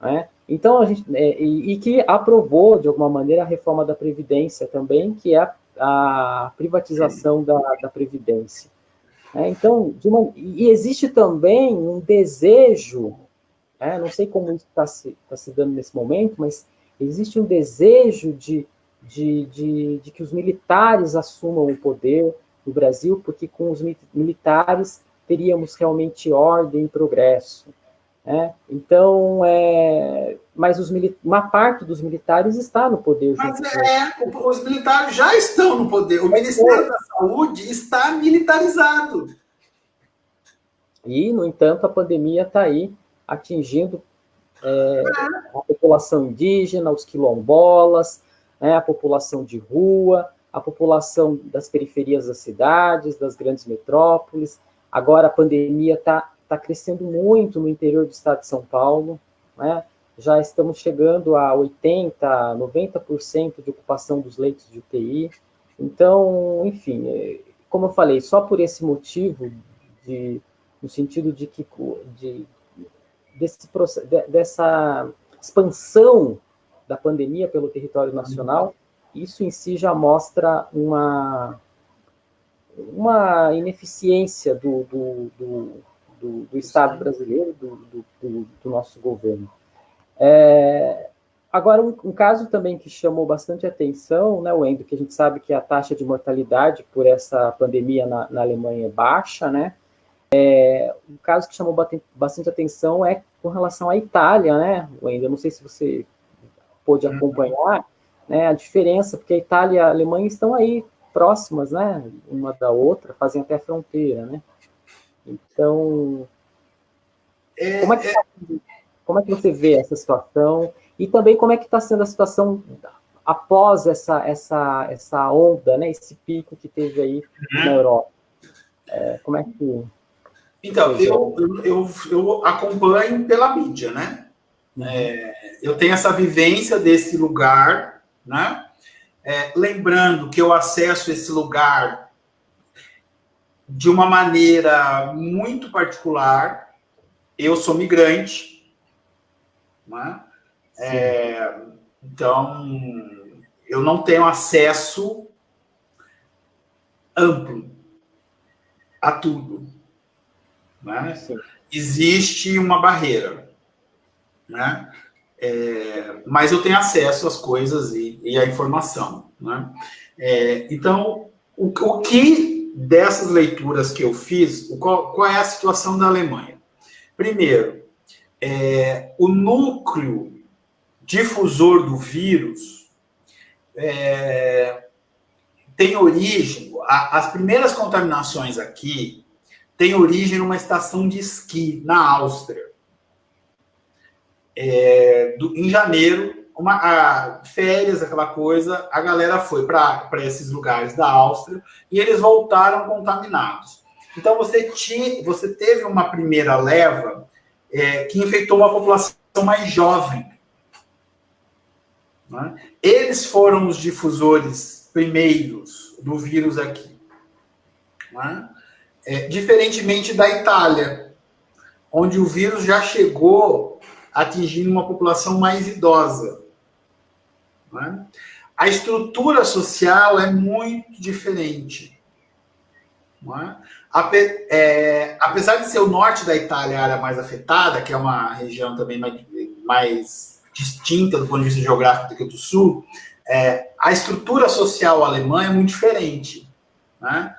Né? Então, e que aprovou, de alguma maneira, a reforma da Previdência também, que é a privatização da Previdência. Então, e existe também um desejo, não sei como isso está se dando nesse momento, mas existe um desejo de de que os militares assumam o poder no Brasil, porque com os militares teríamos realmente ordem e progresso. Né? Então, mas uma parte dos militares está no poder. Mas os militares já estão no poder. O Ministério da Saúde está militarizado. E, no entanto, a pandemia está aí atingindo a população indígena, os quilombolas, né, a população de rua, a população das periferias das cidades, das grandes metrópoles. Agora a pandemia está crescendo muito no interior do estado de São Paulo, né? Já estamos chegando a 80%, 90% de ocupação dos leitos de UTI. Então, enfim, como eu falei, só por esse motivo, no sentido de que dessa expansão da pandemia pelo território nacional, isso em si já mostra uma ineficiência do Estado brasileiro, do nosso governo. Agora, um caso também que chamou bastante atenção, né, Wendel, que a gente sabe que a taxa de mortalidade por essa pandemia na Alemanha é baixa, né? Um caso que chamou bastante atenção é com relação à Itália, né, Wendel? Não sei se você pôde acompanhar, né, a diferença, porque a Itália e a Alemanha estão aí próximas, né, uma da outra, fazem até fronteira, né? Então, como é que você vê essa situação? E também como é que está sendo a situação após essa onda, né, esse pico que teve aí na Europa? Como é que... Então, eu acompanho pela mídia, né? Eu tenho essa vivência desse lugar, né? Lembrando que eu acesso esse lugar de uma maneira muito particular. Eu sou migrante, né? Então, eu não tenho acesso amplo a tudo. Né? Existe uma barreira, né? Mas eu tenho acesso às coisas e à informação, né? Então, o que dessas leituras que eu fiz, qual é a situação da Alemanha? Primeiro, o núcleo difusor do vírus tem origem, as primeiras contaminações aqui tem origem numa estação de esqui na Áustria. Em janeiro, férias, aquela coisa, a galera foi para esses lugares da Áustria e eles voltaram contaminados. Então, você teve uma primeira leva que infectou uma população mais jovem. Né? Eles foram os difusores primeiros do vírus aqui. Né? Diferentemente da Itália, onde o vírus já chegou atingindo uma população mais idosa. Né? A estrutura social é muito diferente. Né? Apesar de ser o norte da Itália a área mais afetada, que é uma região também mais distinta do ponto de vista geográfico do que do sul, a estrutura social alemã é muito diferente. Né?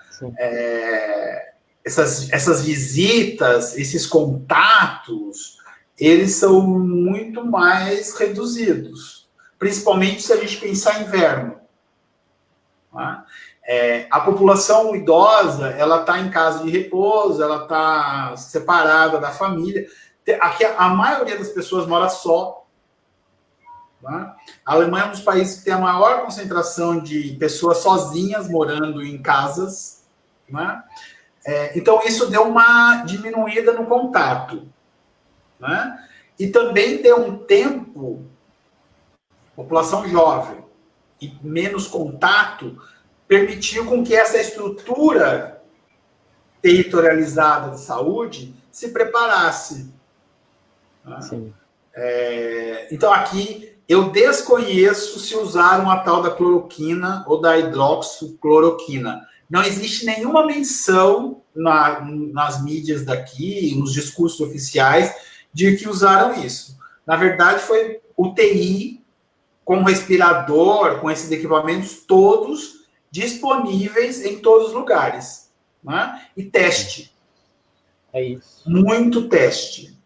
Essas visitas, esses contatos, eles são muito mais reduzidos, principalmente se a gente pensar em inverno. Né? A população idosa, ela está em casa de repouso, ela está separada da família. Aqui a maioria das pessoas mora só. Né? A Alemanha é um dos países que tem a maior concentração de pessoas sozinhas morando em casas. Né? Então, isso deu uma diminuída no contato. Né? E também deu um tempo, população jovem e menos contato, permitiu com que essa estrutura territorializada de saúde se preparasse. Né? Então, aqui, eu desconheço se usaram a tal da cloroquina ou da hidroxicloroquina. Não existe nenhuma menção nas mídias daqui, nos discursos oficiais, de que usaram isso. Na verdade, foi UTI com respirador, com esses equipamentos todos disponíveis em todos os lugares. Né? E teste. É isso. Muito teste.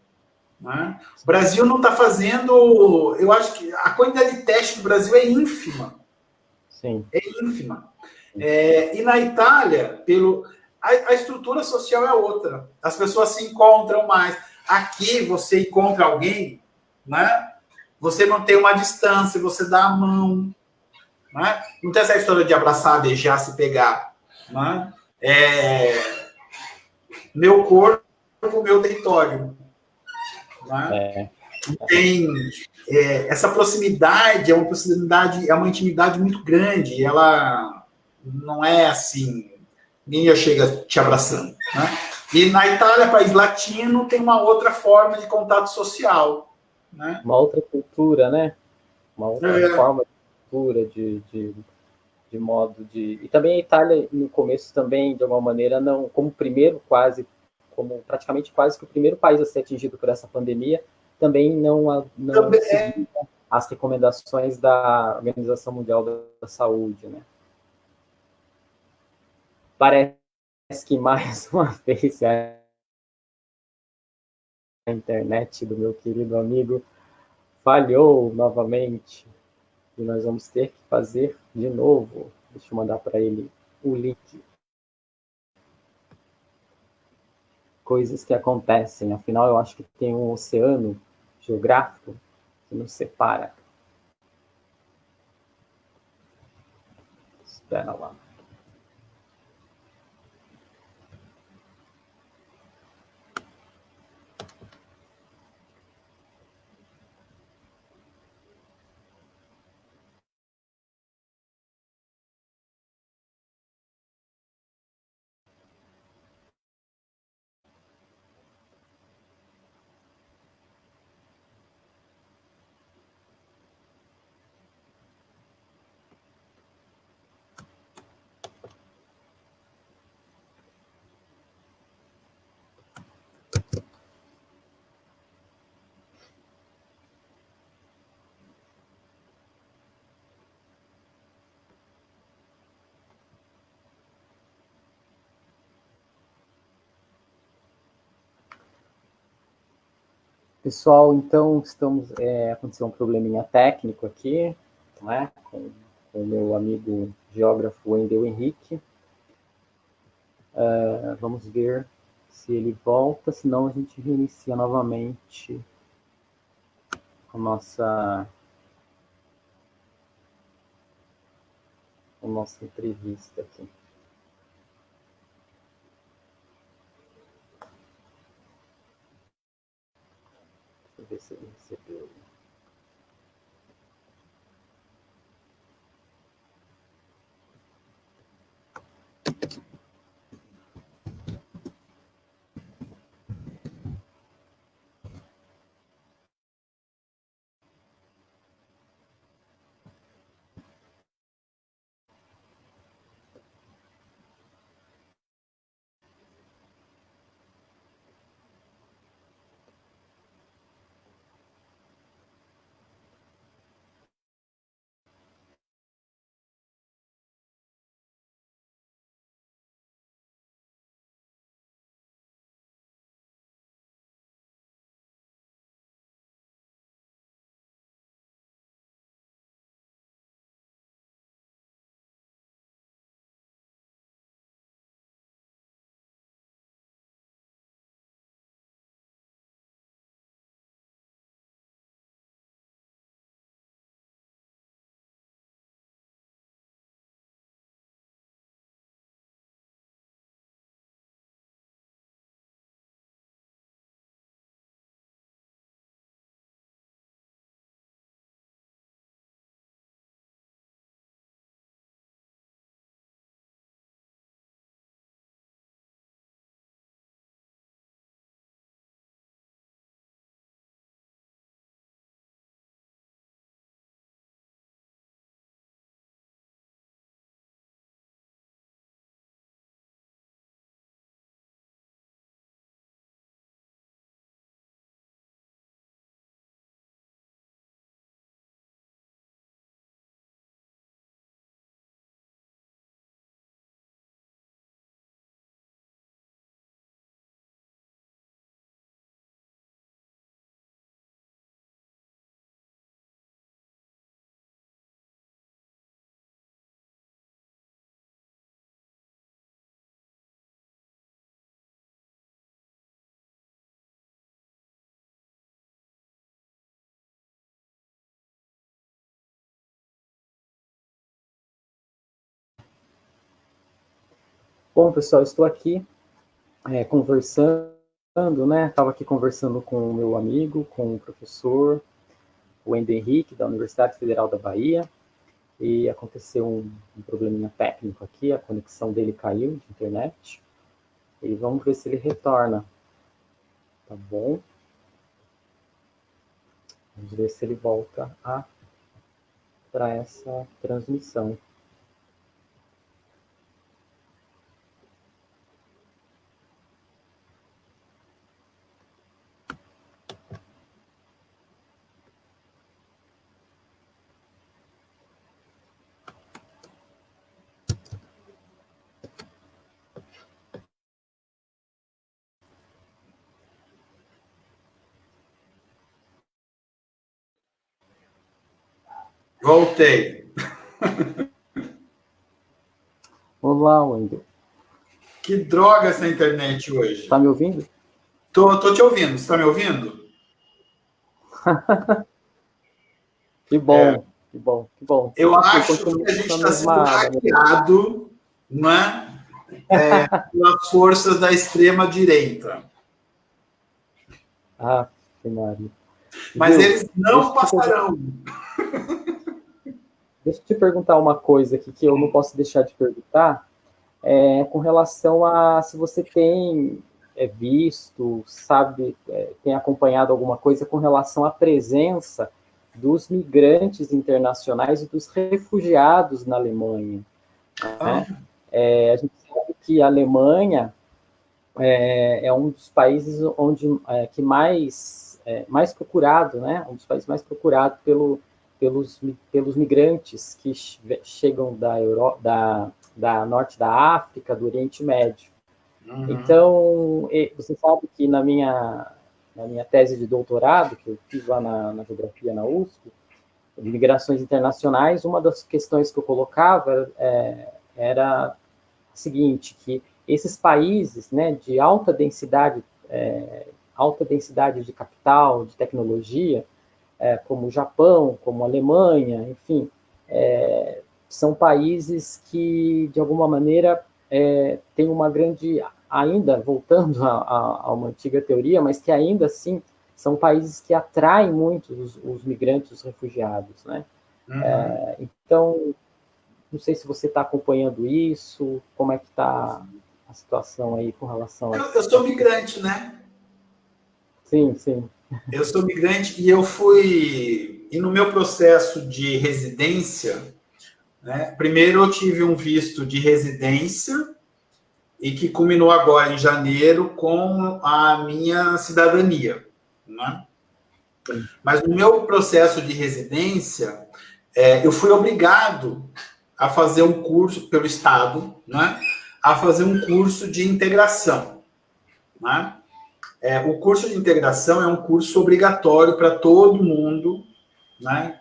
Né? O Brasil não está fazendo... Eu acho que a quantidade de teste do Brasil é ínfima. Sim. É ínfima. E na Itália, a estrutura social é outra. As pessoas se encontram mais. Aqui você encontra alguém, né? Você mantém uma distância, você dá a mão. Né? Não tem essa história de abraçar, beijar, se pegar. Né? Meu corpo, meu território. Né? Tem essa proximidade, é uma intimidade muito grande. Ela não é assim, ninguém já chega te abraçando. Né? E na Itália, país latino, tem uma outra forma de contato social. Né? Uma outra cultura, né? Uma outra forma de cultura, de modo de... E também a Itália, no começo também, de alguma maneira, não, como praticamente quase que o primeiro país a ser atingido por essa pandemia, também não seguia as recomendações da Organização Mundial da Saúde, né? Parece que, mais uma vez, a internet do meu querido amigo falhou novamente e nós vamos ter que fazer de novo. Deixa eu mandar para ele o link. Coisas que acontecem. Afinal, eu acho que tem um oceano geográfico que nos separa. Espera lá. Pessoal, então aconteceu um probleminha técnico aqui, né, com o meu amigo geógrafo Wendel Henrique. Vamos ver se ele volta, senão a gente reinicia novamente a nossa entrevista aqui. Deixa eu ver se ele recebeu. Bom, pessoal, estou aqui conversando, né? Estava aqui conversando com o meu amigo, com o professor Wendel Henrique, da Universidade Federal da Bahia, e aconteceu um probleminha técnico aqui, a conexão dele caiu de internet, e vamos ver se ele retorna, tá bom? Vamos ver se ele volta para essa transmissão. Voltei. Olá, Wendel. Que droga essa internet hoje. Tá me ouvindo? Tô te ouvindo. Você está me ouvindo? Que bom, que bom, que bom. Eu acho que a gente está sendo hackeado, né? Pelas forças da extrema-direita. Ah, que Maria. Mas eles não passarão. Deixa eu te perguntar uma coisa aqui que eu não posso deixar de perguntar, com relação a se você tem visto, sabe, tem acompanhado alguma coisa com relação à presença dos migrantes internacionais e dos refugiados na Alemanha. Né? A gente sabe que a Alemanha é um dos países onde que mais procurado, né? Um dos países mais procurados pelos migrantes que chegam da norte da África, do Oriente Médio. Uhum. Então, você sabe que na minha tese de doutorado, que eu fiz lá na Geografia na USP, de migrações internacionais, uma das questões que eu colocava era a seguinte, que esses países, né, de alta densidade de capital, de tecnologia, como o Japão, como a Alemanha, enfim, são países que, de alguma maneira, têm uma grande, ainda voltando a uma antiga teoria, mas que ainda assim são países que atraem muito os migrantes, os refugiados, né? Uhum. Então, não sei se você está acompanhando isso, como é que está a situação aí com relação a... Eu sou migrante, né? Sim, sim. Eu sou migrante e eu fui... E no meu processo de residência, né, primeiro eu tive um visto de residência e que culminou agora em janeiro com a minha cidadania, né? Mas no meu processo de residência, eu fui obrigado a fazer um curso pelo Estado, né? A fazer um curso de integração, né? O curso de integração é um curso obrigatório para todo mundo, né?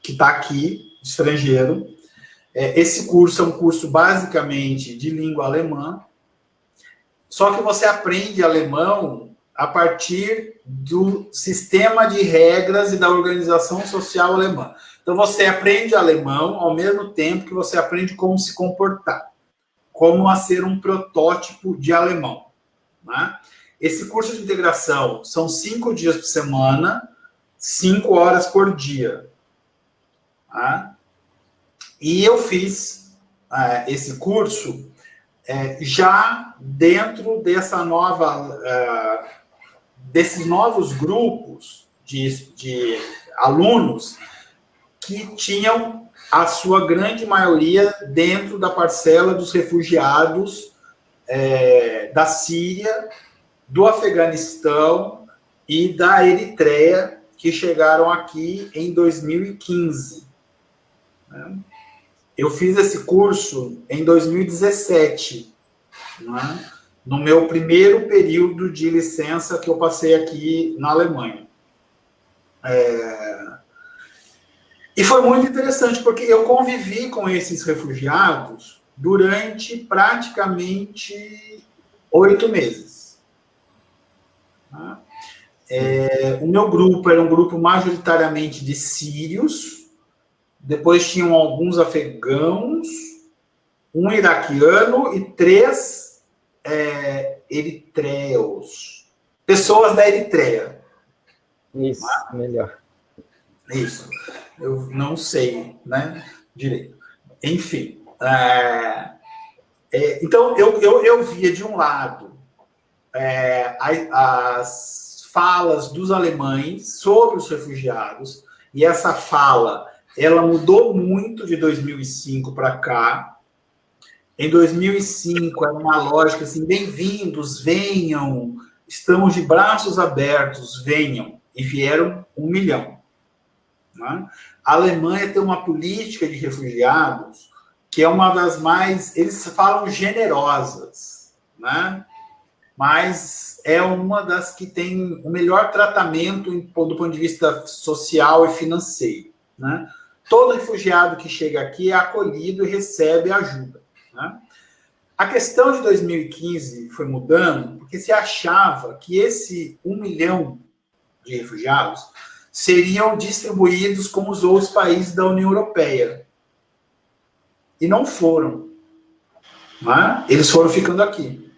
Que está aqui, estrangeiro. Esse curso é um curso basicamente de língua alemã, só que você aprende alemão a partir do sistema de regras e da organização social alemã. Então, você aprende alemão ao mesmo tempo que você aprende como se comportar, como a ser um protótipo de alemão, né? Esse curso de integração são 5 dias por semana, 5 horas por dia. Tá? E eu fiz esse curso já dentro dessa desses novos grupos de alunos que tinham a sua grande maioria dentro da parcela dos refugiados da Síria, do Afeganistão e da Eritreia, que chegaram aqui em 2015. Eu fiz esse curso em 2017, né, no meu primeiro período de licença que eu passei aqui na Alemanha. E foi muito interessante, porque eu convivi com esses refugiados durante praticamente 8 meses. O meu grupo era um grupo majoritariamente de sírios, depois tinham alguns afegãos, um iraquiano e 3 eritreus. Pessoas da Eritreia. Isso, melhor. Isso. Eu não sei, né, direito. Enfim. Então, eu via de um lado as falas dos alemães sobre os refugiados, e essa fala, ela mudou muito de 2005 para cá. Em 2005, era uma lógica assim, bem-vindos, venham, estamos de braços abertos, venham. E vieram 1 milhão. Né? A Alemanha tem uma política de refugiados que é uma das mais, eles falam generosas, né? Mas é uma das que tem o melhor tratamento do ponto de vista social e financeiro. Né? Todo refugiado que chega aqui é acolhido e recebe ajuda. Né? A questão de 2015 foi mudando porque se achava que esse 1 milhão de refugiados seriam distribuídos como os outros países da União Europeia. E não foram. Né? Eles foram ficando aqui.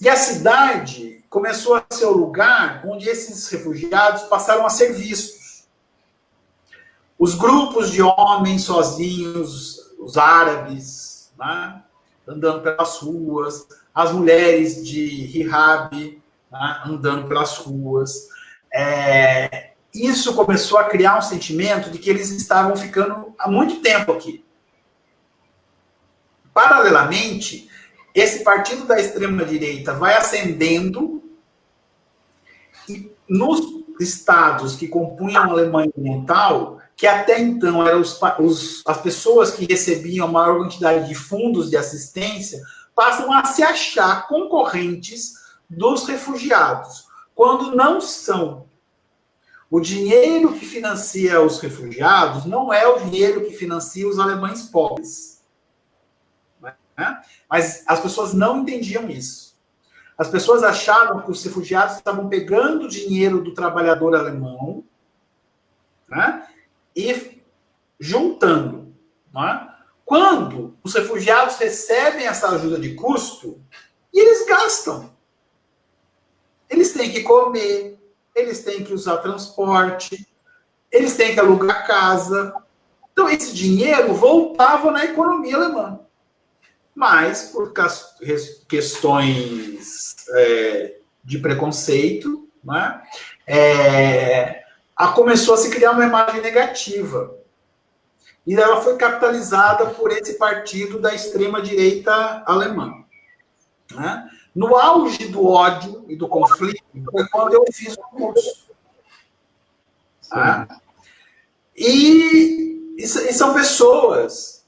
E a cidade começou a ser o lugar onde esses refugiados passaram a ser vistos. Os grupos de homens sozinhos, os árabes, né, andando pelas ruas, as mulheres de Rihab, né, andando pelas ruas. Isso começou a criar um sentimento de que eles estavam ficando há muito tempo aqui. Paralelamente, esse partido da extrema-direita vai ascendendo e nos estados que compunham a Alemanha Oriental, que até então eram as pessoas que recebiam a maior quantidade de fundos de assistência, passam a se achar concorrentes dos refugiados, quando não são. O dinheiro que financia os refugiados não é o dinheiro que financia os alemães pobres. Né? Mas as pessoas não entendiam isso. As pessoas achavam que os refugiados estavam pegando o dinheiro do trabalhador alemão, né, e juntando. Né? Quando os refugiados recebem essa ajuda de custo, e eles gastam. Eles têm que comer, eles têm que usar transporte, eles têm que alugar casa. Então, esse dinheiro voltava na economia alemã. Mas, por questões de preconceito, né, começou a se criar uma imagem negativa. E ela foi capitalizada por esse partido da extrema-direita alemã. Né? No auge do ódio e do conflito, foi quando eu fiz o curso. Né? E são pessoas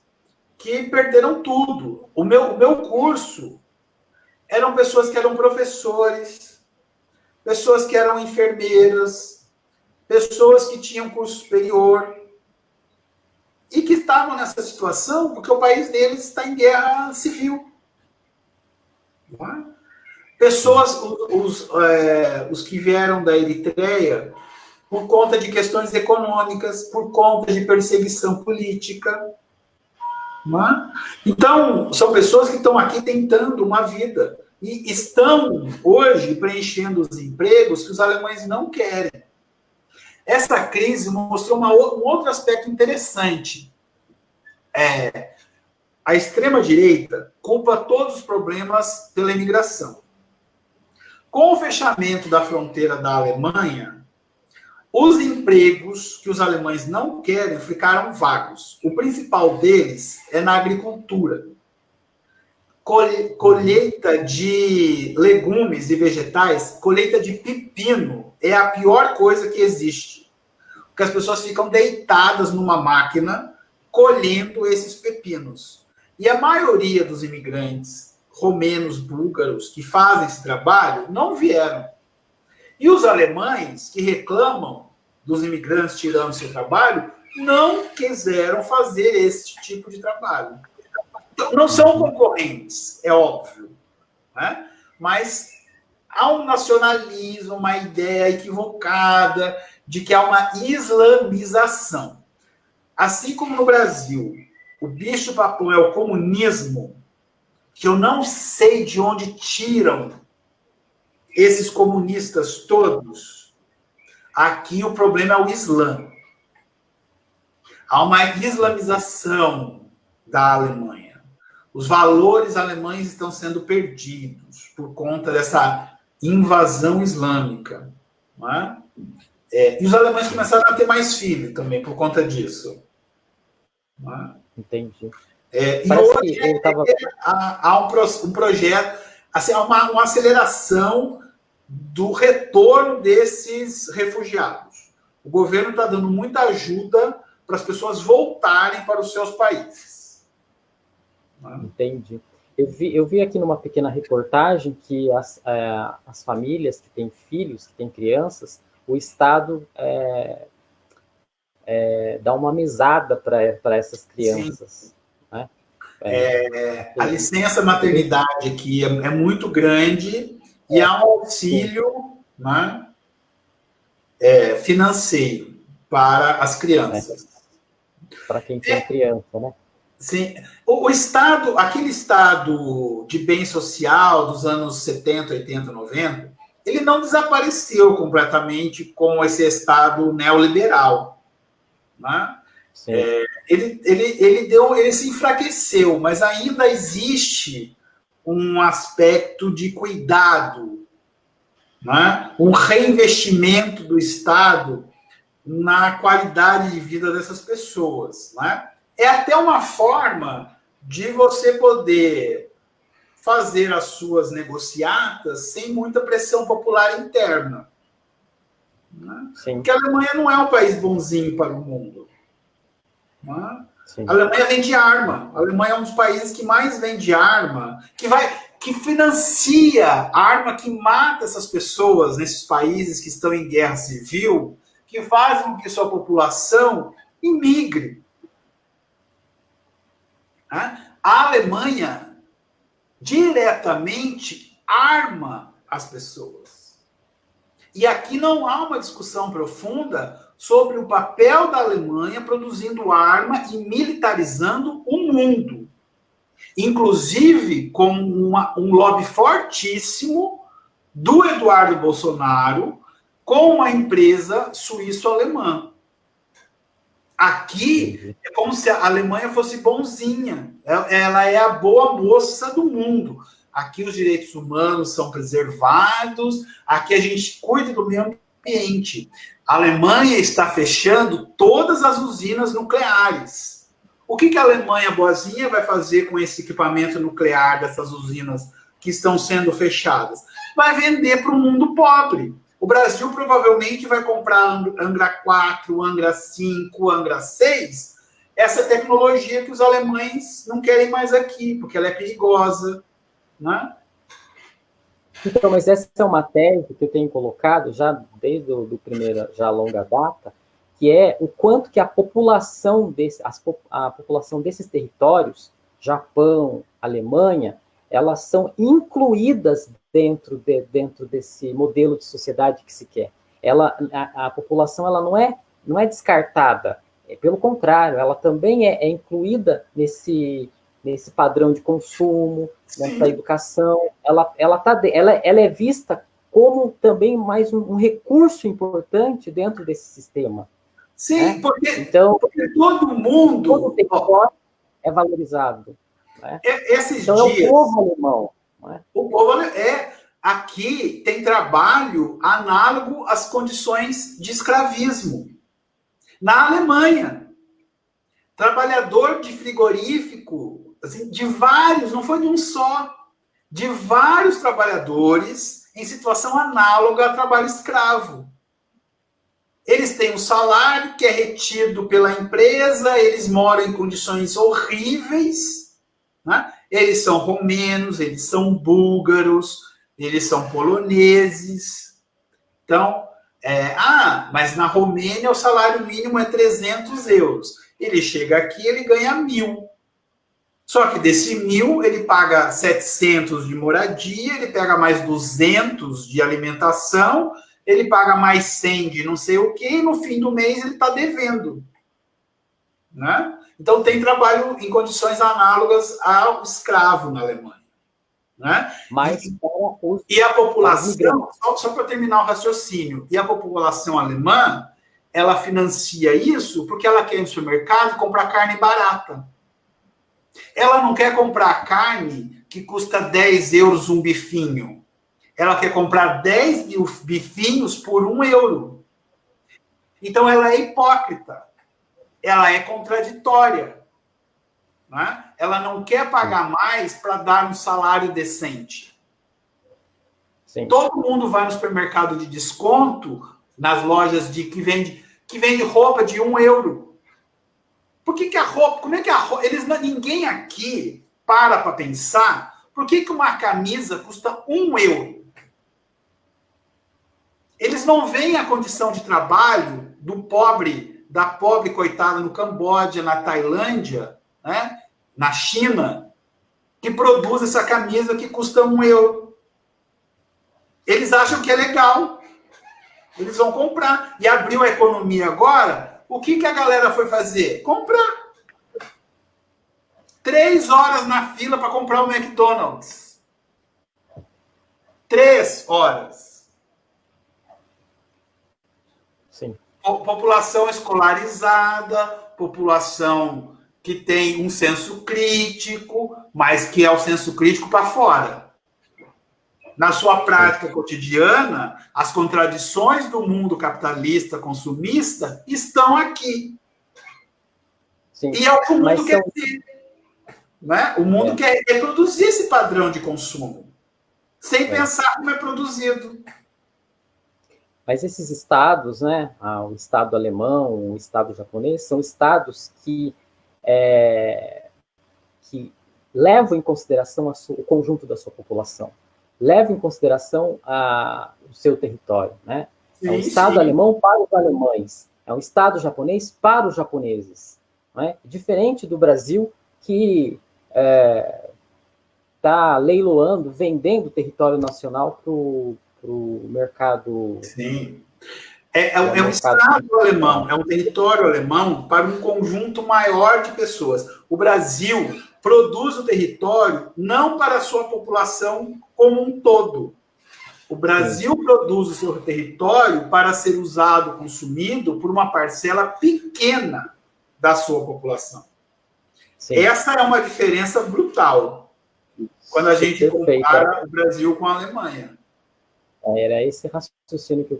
que perderam tudo. O meu curso eram pessoas que eram professores, pessoas que eram enfermeiras, pessoas que tinham curso superior e que estavam nessa situação porque o país deles está em guerra civil. Não é? Pessoas, os que vieram da Eritreia por conta de questões econômicas, por conta de perseguição política. Então, são pessoas que estão aqui tentando uma vida e estão hoje preenchendo os empregos que os alemães não querem. Essa crise mostrou um outro aspecto interessante. A extrema-direita culpa todos os problemas pela imigração. Com o fechamento da fronteira da Alemanha, os empregos que os alemães não querem ficaram vagos. O principal deles é na agricultura. Colheita de legumes e vegetais, colheita de pepino, é a pior coisa que existe. Porque as pessoas ficam deitadas numa máquina colhendo esses pepinos. E a maioria dos imigrantes romenos, búlgaros, que fazem esse trabalho, não vieram. E os alemães, que reclamam dos imigrantes tirando seu trabalho, não quiseram fazer esse tipo de trabalho. Então, não são concorrentes, é óbvio. Né? Mas há um nacionalismo, uma ideia equivocada de que há uma islamização. Assim como no Brasil, o bicho-papão é o comunismo, que eu não sei de onde tiram esses comunistas todos. Aqui o problema é o Islã. Há uma islamização da Alemanha. Os valores alemães estão sendo perdidos por conta dessa invasão islâmica. Não é? E os alemães começaram a ter mais filhos também por conta disso. Não é? Entendi. E hoje há um projeto, assim, há uma aceleração do retorno desses refugiados. O governo está dando muita ajuda para as pessoas voltarem para os seus países. Entendi. Eu vi aqui numa pequena reportagem que as famílias que têm filhos, que têm crianças, o Estado dá uma mesada para essas crianças. Né? A licença maternidade aqui é muito grande e há um auxílio, né, financeiro para as crianças. Para quem tem criança, né? Sim. O Estado, aquele Estado de bem social dos anos 70, 80, 90, ele não desapareceu completamente com esse Estado neoliberal. Né? Ele se enfraqueceu, mas ainda existe um aspecto de cuidado, né? Um reinvestimento do Estado na qualidade de vida dessas pessoas. Né? É até uma forma de você poder fazer as suas negociatas sem muita pressão popular interna. Né? Porque a Alemanha não é um país bonzinho para o mundo. Né? A Alemanha vende arma. A Alemanha é um dos países que mais vende arma, que financia a arma que mata essas pessoas nesses países que estão em guerra civil, que fazem com que sua população imigre. Né? A Alemanha diretamente arma as pessoas. E aqui não há uma discussão profunda sobre o papel da Alemanha produzindo arma e militarizando o mundo. Inclusive com um lobby fortíssimo do Eduardo Bolsonaro com uma empresa suíço-alemã. Aqui é como se a Alemanha fosse bonzinha. Ela é a boa moça do mundo. Aqui os direitos humanos são preservados, aqui a gente cuida do meio ambiente. A Alemanha está fechando todas as usinas nucleares. O que a Alemanha boazinha vai fazer com esse equipamento nuclear dessas usinas que estão sendo fechadas? Vai vender para o mundo pobre. O Brasil provavelmente vai comprar Angra 4, Angra 5, Angra 6, essa tecnologia que os alemães não querem mais aqui, porque ela é perigosa. Né? Então, mas essa é uma tese que eu tenho colocado já desde do primeiro, já longa data, que é o quanto que a população desses territórios, Japão, Alemanha, elas são incluídas dentro desse modelo de sociedade que se quer. A população ela não é descartada, pelo contrário, ela também é incluída nesse padrão de consumo, nessa educação. Ela é vista como também mais um recurso importante dentro desse sistema. Sim, né? Porque todo mundo... Todo território é valorizado. Né? Esses então dias... é o povo alemão. Né? O povo aqui tem trabalho análogo às condições de escravismo. Na Alemanha, trabalhador de frigorífico, assim, de vários, não foi de um só, de vários trabalhadores em situação análoga a trabalho escravo. Eles têm um salário que é retido pela empresa, eles moram em condições horríveis, né? Eles são romenos, eles são búlgaros, eles são poloneses. Então, mas na Romênia o salário mínimo é 300 euros. Ele chega aqui, ele ganha 1.000. Só que desse 1.000, ele paga 700 de moradia, ele pega mais 200 de alimentação, ele paga mais 100 de não sei o quê, e no fim do mês ele está devendo. Né? Então, tem trabalho em condições análogas ao escravo na Alemanha. Né? Mas e a população, só para terminar o raciocínio, e a população alemã, ela financia isso porque ela quer ir no supermercado comprar carne barata. Ela não quer comprar carne que custa 10 euros um bifinho. Ela quer comprar 10 mil bifinhos por 1 euro. Então, ela é hipócrita. Ela é contraditória. Né? Ela não quer pagar mais para dar um salário decente. Sim. Todo mundo vai no supermercado de desconto, nas lojas que vende roupa de 1 euro. Por que a roupa... Como é que a roupa... Ninguém aqui para pensar por que uma camisa custa 1 euro. Eles não veem a condição de trabalho da pobre coitada no Camboja, na Tailândia, né? Na China, que produz essa camisa que custa 1 euro. Eles acham que é legal. Eles vão comprar. E abriu a economia agora, o que a galera foi fazer? Comprar. 3 horas na fila para comprar o McDonald's. 3 horas. Sim. População escolarizada, população que tem um senso crítico, mas que é o senso crítico para fora. Na sua prática cotidiana, as contradições do mundo capitalista, consumista, estão aqui. Sim. E é o que o mundo quer ter. Né? O mundo quer reproduzir esse padrão de consumo, sem pensar como é produzido. Mas esses estados, né, o estado alemão, o estado japonês, são estados que levam em consideração o conjunto da sua população, levam em consideração o seu território. Né? Sim, é um estado alemão para os alemães, é um estado japonês para os japoneses. Né? Diferente do Brasil, que está leiloando, vendendo território nacional para o mercado... Sim. É um estado alemão, é um território alemão para um conjunto maior de pessoas. O Brasil produz o território não para a sua população como um todo. O Brasil produz o seu território para ser usado, consumido por uma parcela pequena da sua população. Sim. Essa é uma diferença brutal quando a gente compara o Brasil com a Alemanha. Era esse raciocínio que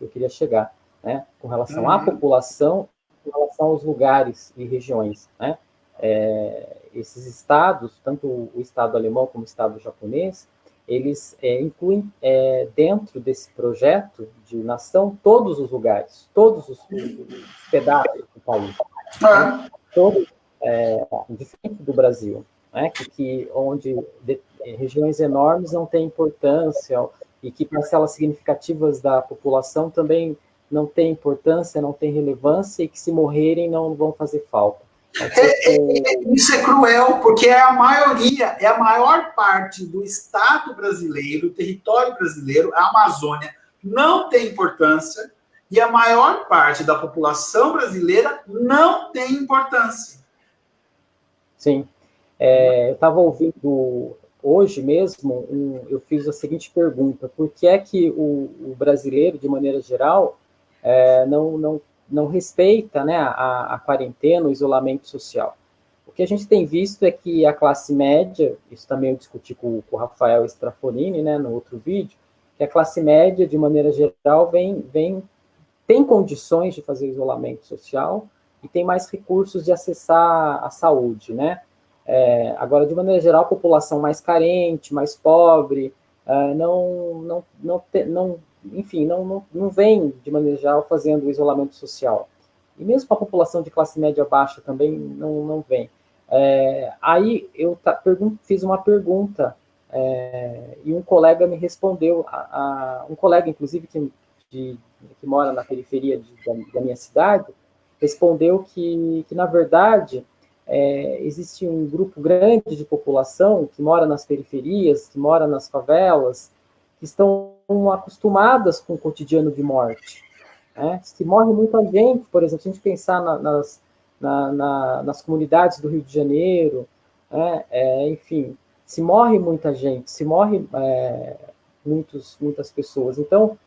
eu queria chegar, né? Com relação à população, com relação aos lugares e regiões, né? Esses estados, tanto o estado alemão como o estado japonês, eles incluem dentro desse projeto de nação todos os lugares, todos os pedaços do país, né? Todos, diferente do Brasil, né? Onde regiões enormes não têm importância, e que parcelas significativas da população também não têm importância, não têm relevância, e que se morrerem não vão fazer falta. Isso é cruel, porque é a maioria, é a maior parte do Estado brasileiro, do território brasileiro, a Amazônia, não tem importância, e a maior parte da população brasileira não tem importância. Sim. Eu estava ouvindo... Hoje mesmo, eu fiz a seguinte pergunta: por que é que o brasileiro, de maneira geral, não respeita, né, a quarentena, o isolamento social? O que a gente tem visto é que a classe média, isso também eu discuti com o Rafael Strafonini, né, no outro vídeo, que a classe média, de maneira geral, tem condições de fazer isolamento social e tem mais recursos de acessar a saúde, né? Agora, de maneira geral, a população mais carente, mais pobre, não vem, de maneira geral, fazendo o isolamento social. E mesmo a população de classe média baixa também não vem. Aí eu fiz uma pergunta, e um colega me respondeu, um colega, inclusive, que mora na periferia da minha cidade, respondeu que na verdade... existe um grupo grande de população que mora nas periferias, que mora nas favelas, que estão acostumadas com o cotidiano de morte. Né? Se morre muita gente, por exemplo, se a gente pensar nas comunidades do Rio de Janeiro, né? Enfim, se morre muita gente, se morre muitas pessoas. Então,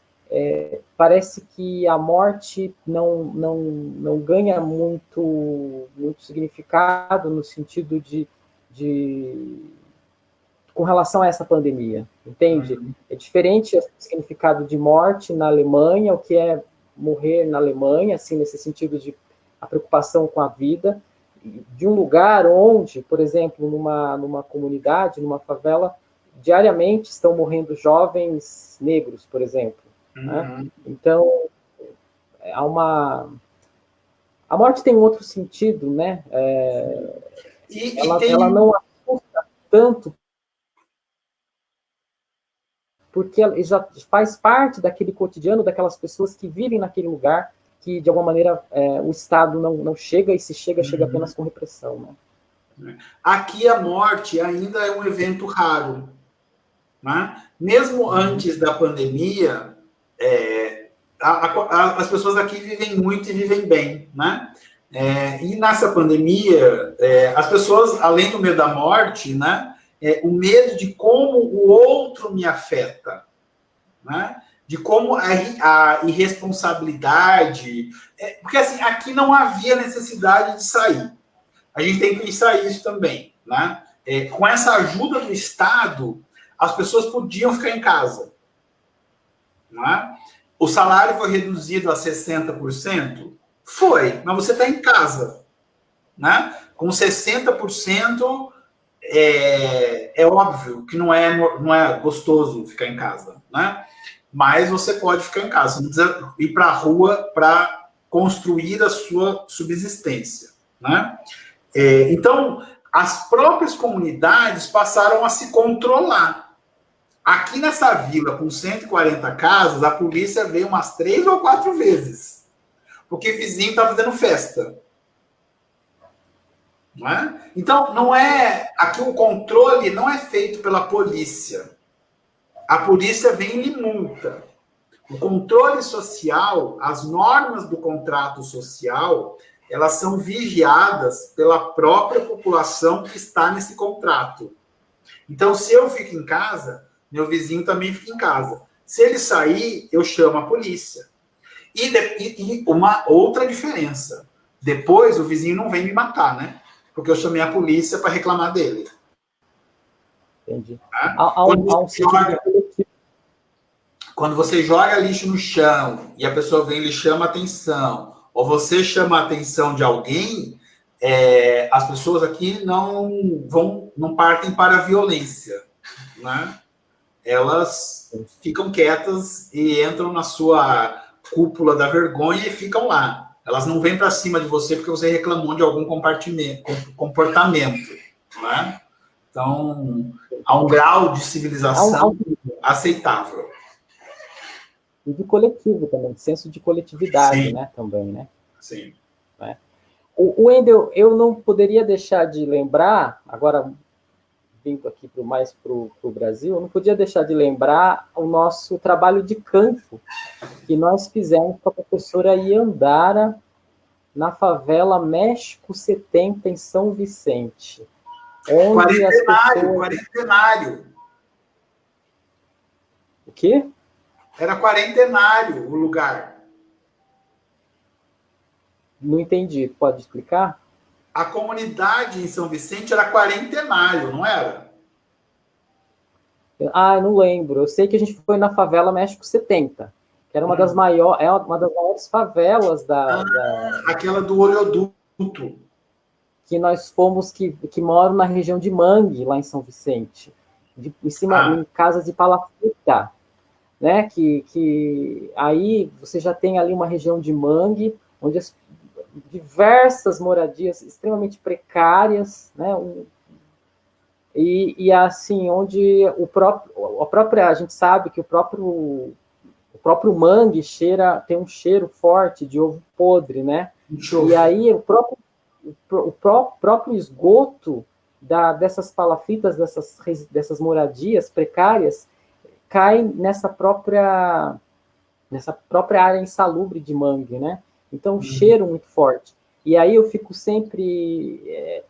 parece que a morte não ganha muito significado no sentido com relação a essa pandemia, entende? É diferente o significado de morte na Alemanha, o que é morrer na Alemanha, assim, nesse sentido de a preocupação com a vida, de um lugar onde, por exemplo, numa comunidade, numa favela, diariamente estão morrendo jovens negros, por exemplo. Né? Então, a morte tem um outro sentido, né? Ela não assusta tanto, porque ela já faz parte daquele cotidiano daquelas pessoas que vivem naquele lugar, que de alguma maneira o Estado não chega, e se chega apenas com repressão. Né? Aqui a morte ainda é um evento raro. Né? Mesmo antes da pandemia, as pessoas aqui vivem muito e vivem bem. Né? E nessa pandemia, as pessoas, além do medo da morte, né, o medo de como o outro me afeta, né? De como a irresponsabilidade... porque assim, aqui não havia necessidade de sair. A gente tem que pensar isso também. Né? Com essa ajuda do Estado, as pessoas podiam ficar em casa. Né? O salário foi reduzido a 60%? Foi, mas você está em casa. Né? Com 60%, é óbvio que não é gostoso ficar em casa. Né? Mas você pode ficar em casa, você não precisa ir para a rua para construir a sua subsistência. Né? Então, as próprias comunidades passaram a se controlar. Aqui nessa vila, com 140 casas, a polícia veio umas 3 ou 4 vezes, porque o vizinho está fazendo festa. Não é? Então, aqui o controle não é feito pela polícia. A polícia vem e lhe multa. O controle social, as normas do contrato social, elas são vigiadas pela própria população que está nesse contrato. Então, se eu fico em casa, meu vizinho também fica em casa. Se ele sair, eu chamo a polícia. E uma outra diferença. Depois, o vizinho não vem me matar, né? Porque eu chamei a polícia para reclamar dele. Entendi. Tá? Quando você joga lixo no chão e a pessoa vem e lhe chama atenção, ou você chama a atenção de alguém, as pessoas aqui não partem para a violência. Né? Elas ficam quietas e entram na sua cúpula da vergonha e ficam lá. Elas não vêm para cima de você porque você reclamou de algum comportamento. Né? Então, há um grau de civilização aceitável. E de coletivo também, senso de coletividade. Sim. Né? Também, né? Sim. Né? O Wendel, eu não poderia deixar de lembrar, agora vindo aqui mais para o Brasil, eu não podia deixar de lembrar o nosso trabalho de campo que nós fizemos com a professora Iandara na favela México 70, em São Vicente. Onde quarentenário. O quê? Era quarentenário o lugar. Não entendi. Pode explicar? A comunidade em São Vicente era quarentenário, não era? Eu não lembro. Eu sei que a gente foi na favela México 70, que era uma das maiores favelas aquela do Oleoduto. Que nós fomos, que moram na região de Mangue, lá em São Vicente. Em cima, em casas de palafita. Né? Que aí você já tem ali uma região de Mangue, onde diversas moradias extremamente precárias, né? E assim, onde a gente sabe que o próprio mangue tem um cheiro forte de ovo podre, né? E aí o próprio esgoto dessas palafitas, dessas moradias precárias, cai nessa própria área insalubre de Mangue, né? Então, um cheiro muito forte. E aí eu fico sempre,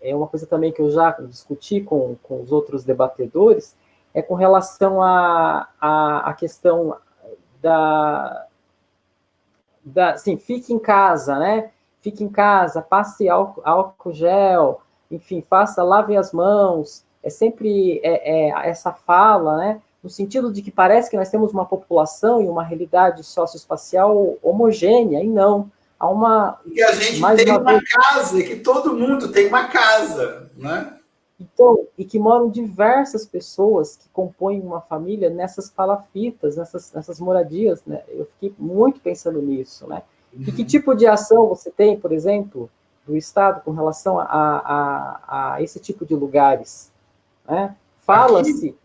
é uma coisa também que eu já discuti com os outros debatedores, é com relação à questão assim, fique em casa, né? Fique em casa, passe álcool gel, enfim, lave as mãos. É sempre essa fala, né? No sentido de que parece que nós temos uma população e uma realidade socioespacial homogênea, e não. Há uma. E a gente Mais tem uma uma vez. casa, que todo mundo tem uma casa, né? Então, e que moram diversas pessoas que compõem uma família nessas palafitas, nessas moradias, né? Eu fiquei muito pensando nisso, né? E que tipo de ação você tem, por exemplo, do Estado com relação a esse tipo de lugares, né? Aqui, Fala-se,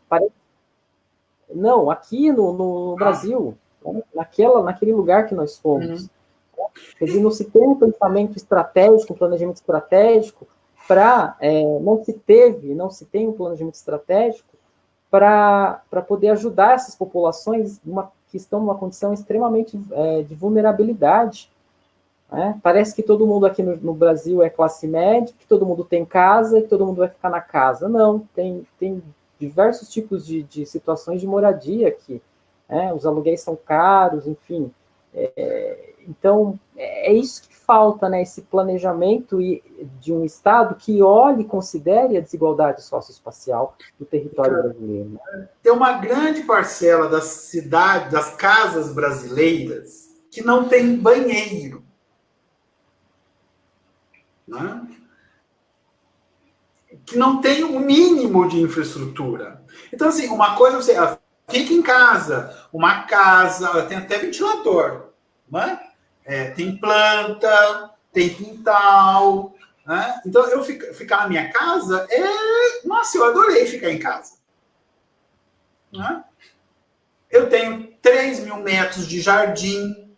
não, aqui no ah, Brasil, né? Naquele lugar que nós fomos. uhum. Quer dizer, não se tem um pensamento estratégico, um planejamento estratégico para, não se tem um planejamento estratégico para poder ajudar essas populações que estão numa condição extremamente de vulnerabilidade. Né? Parece que todo mundo aqui no Brasil é classe média, que todo mundo tem casa e que todo mundo vai ficar na casa. Não, tem diversos tipos de situações de moradia aqui. Né? Os aluguéis são caros, enfim. Então, é isso que falta, né? Esse planejamento de um Estado que olhe e considere a desigualdade socioespacial do território brasileiro. Né? Tem uma grande parcela das cidades, das casas brasileiras, que não tem banheiro, né? Que não tem o mínimo de infraestrutura. Então, assim, uma coisa você fica em casa, uma casa, tem até ventilador, né? Tem planta, tem quintal, né? Então, eu ficar na minha casa nossa, eu adorei ficar em casa. Né? Eu tenho 3.000 metros de jardim.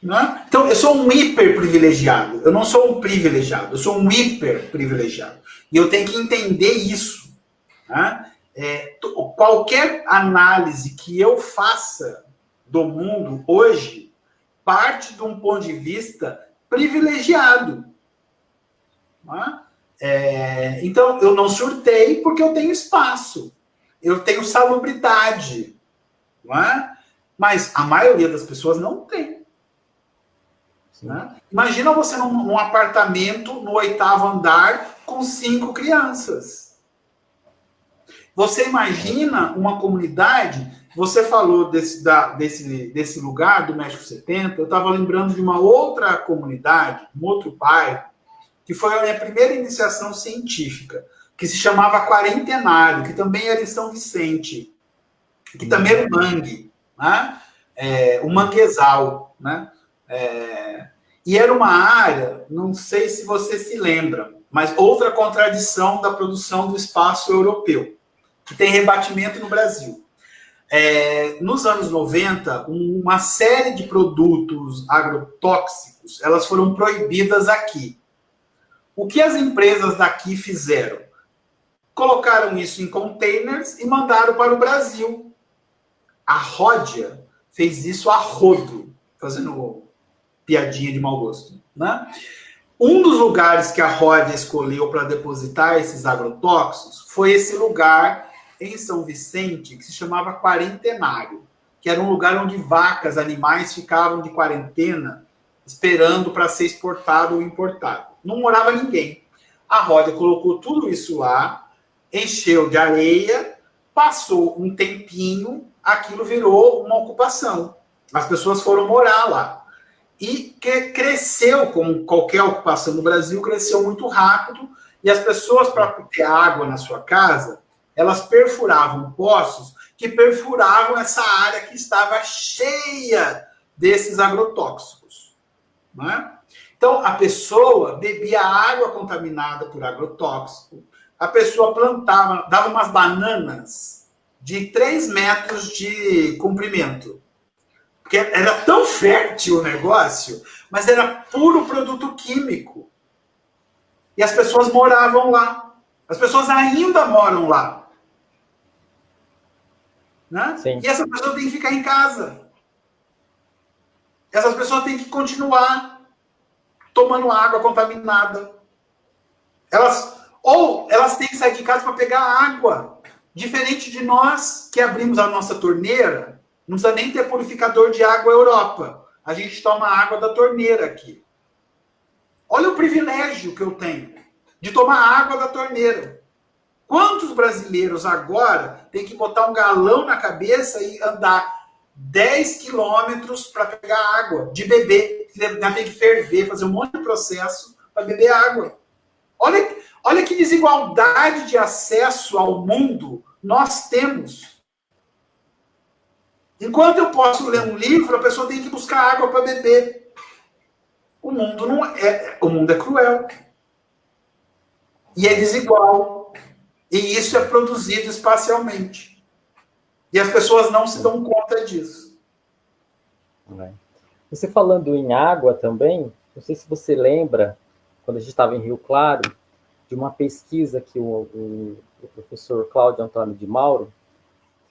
Né? Então, eu sou um hiper privilegiado. Eu não sou um privilegiado, eu sou um hiper privilegiado. E eu tenho que entender isso. Né? Qualquer análise que eu faça do mundo hoje parte de um ponto de vista privilegiado. Né? Então, eu não surtei porque eu tenho espaço. Eu tenho salubridade. Não é? Mas a maioria das pessoas não tem. Né? Imagina você num apartamento no 8º andar com 5 crianças. Você imagina uma comunidade. Você falou desse lugar do México 70. Eu estava lembrando de uma outra comunidade, um outro bairro, que foi a minha primeira iniciação científica, que se chamava Quarentenário, que também era em São Vicente, que também era o mangue, né? O manguezal, né? E era uma área, não sei se você se lembra, mas outra contradição da produção do espaço europeu, que tem rebatimento no Brasil. Nos anos 90, uma série de produtos agrotóxicos, elas foram proibidas aqui. O que as empresas daqui fizeram? Colocaram isso em containers e mandaram para o Brasil. A Ródia fez isso a rodo, fazendo piadinha de mau gosto. Né? Um dos lugares que a Ródia escolheu para depositar esses agrotóxicos foi esse lugar em São Vicente, que se chamava Quarentenário, que era um lugar onde vacas, animais ficavam de quarentena, esperando para ser exportado ou importado. Não morava ninguém. A Ródia colocou tudo isso lá, encheu de areia, passou um tempinho, aquilo virou uma ocupação. As pessoas foram morar lá. E que cresceu, como qualquer ocupação no Brasil, cresceu muito rápido, e as pessoas, para ter água na sua casa, elas perfuravam poços que perfuravam essa área que estava cheia desses agrotóxicos. Né? Então, a pessoa bebia água contaminada por agrotóxico, a pessoa plantava, dava umas bananas de 3 metros de comprimento. Porque era tão fértil o negócio, mas era puro produto químico. E as pessoas moravam lá. As pessoas ainda moram lá. Né? E essas pessoas têm que ficar em casa. Essas pessoas têm que continuar tomando água contaminada. Elas têm que sair de casa para pegar água. Diferente de nós, que abrimos a nossa torneira, não precisa nem ter purificador de água Europa. A gente toma água da torneira aqui. Olha o privilégio que eu tenho de tomar água da torneira. Quantos brasileiros agora têm que botar um galão na cabeça e andar 10 quilômetros para pegar água de beber? Tem que ferver, fazer um monte de processo para beber água. Olha que desigualdade de acesso ao mundo nós temos. Enquanto eu posso ler um livro, a pessoa tem que buscar água para beber. O mundo é cruel. E é desigual. E isso é produzido espacialmente. E as pessoas não se dão conta disso. Você falando em água também, não sei se você lembra, quando a gente estava em Rio Claro, de uma pesquisa que o professor Cláudio Antônio de Mauro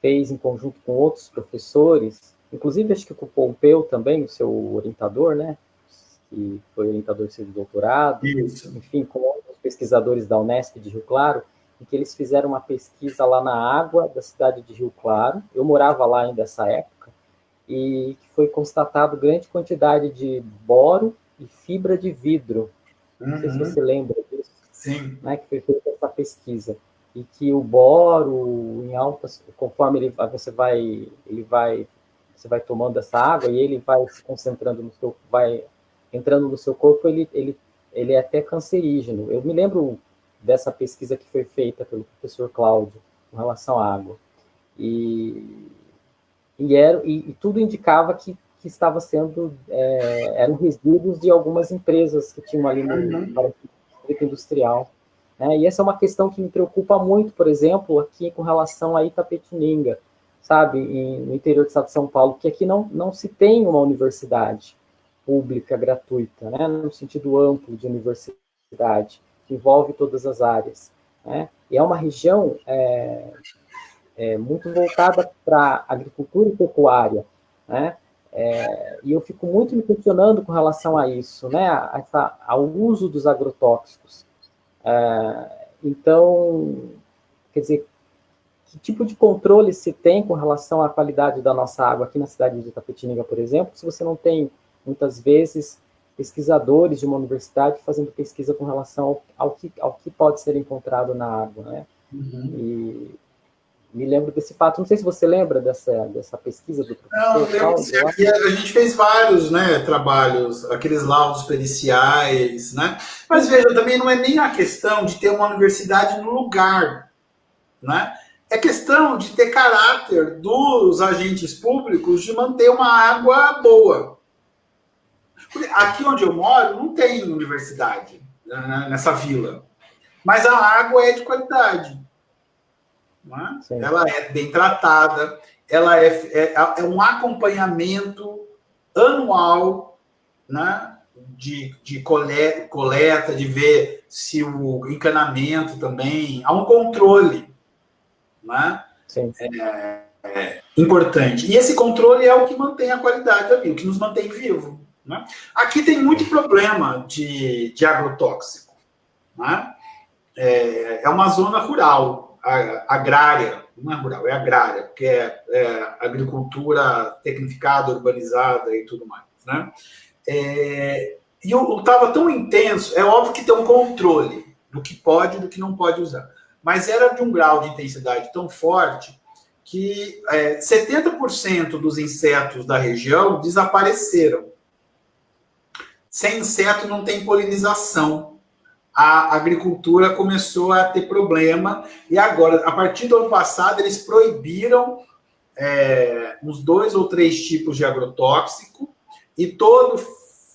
fez em conjunto com outros professores, inclusive acho que com o Pompeu também, o seu orientador, né? Que foi orientador do seu doutorado, Isso. Enfim, com outros pesquisadores da Unesp de Rio Claro, em que eles fizeram uma pesquisa lá na água da cidade de Rio Claro. Eu morava lá ainda nessa época, e que foi constatado grande quantidade de boro e fibra de vidro. Não sei se você lembra disso. Sim. Né, que foi feita essa pesquisa. E que o boro, em altas, conforme você vai tomando essa água e ele vai se concentrando no seu, vai entrando no seu corpo, ele é até cancerígeno. Eu me lembro dessa pesquisa que foi feita pelo professor Cláudio com relação à água. E tudo indicava que estava sendo eram resíduos de algumas empresas que tinham ali no distrito industrial. Né? E essa é uma questão que me preocupa muito, por exemplo, aqui com relação a Itapetininga, sabe, no interior do estado de São Paulo, que aqui não se tem uma universidade pública gratuita, né? No sentido amplo de universidade, que envolve todas as áreas. Né? E é uma região muito voltada para agricultura e pecuária, né? E eu fico muito me questionando com relação a isso, né? Ao uso dos agrotóxicos. Então, quer dizer, que tipo de controle se tem com relação à qualidade da nossa água aqui na cidade de Itapetininga, por exemplo, se você não tem, muitas vezes, pesquisadores de uma universidade fazendo pesquisa com relação ao que pode ser encontrado na água, né? E me lembro desse fato. Não sei se você lembra dessa pesquisa do professor. Não, a gente fez vários, né, trabalhos, aqueles laudos periciais, né? Mas veja, também não é nem a questão de ter uma universidade no lugar, né? É questão de ter caráter dos agentes públicos de manter uma água boa. Aqui onde eu moro não tem universidade, né, nessa vila, mas a água é de qualidade. Né? Ela é bem tratada, ela é um acompanhamento anual, né, de coleta, de ver se o encanamento também, há um controle, né? Sim. Importante. E esse controle é o que mantém a qualidade da vida, o que nos mantém vivo. Né? Aqui tem muito problema de agrotóxico. Né? É uma zona rural, agrária, não é rural, é agrária, porque é agricultura tecnificada, urbanizada e tudo mais. Né? E eu estava tão intenso, é óbvio que tem um controle do que pode e do que não pode usar, mas era de um grau de intensidade tão forte que 70% dos insetos da região desapareceram. Sem inseto não tem polinização. A agricultura começou a ter problema, e agora, a partir do ano passado, eles proibiram uns 2 ou 3 tipos de agrotóxico, e todo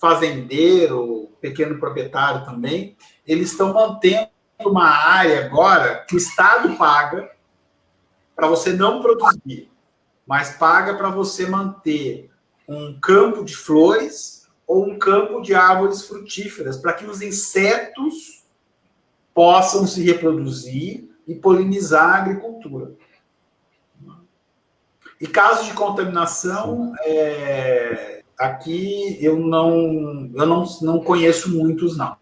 fazendeiro, pequeno proprietário também, eles estão mantendo uma área agora que o Estado paga para você não produzir, mas paga para você manter um campo de flores ou um campo de árvores frutíferas, para que os insetos possam se reproduzir e polinizar a agricultura. E casos de contaminação, Aqui eu não conheço muitos, não.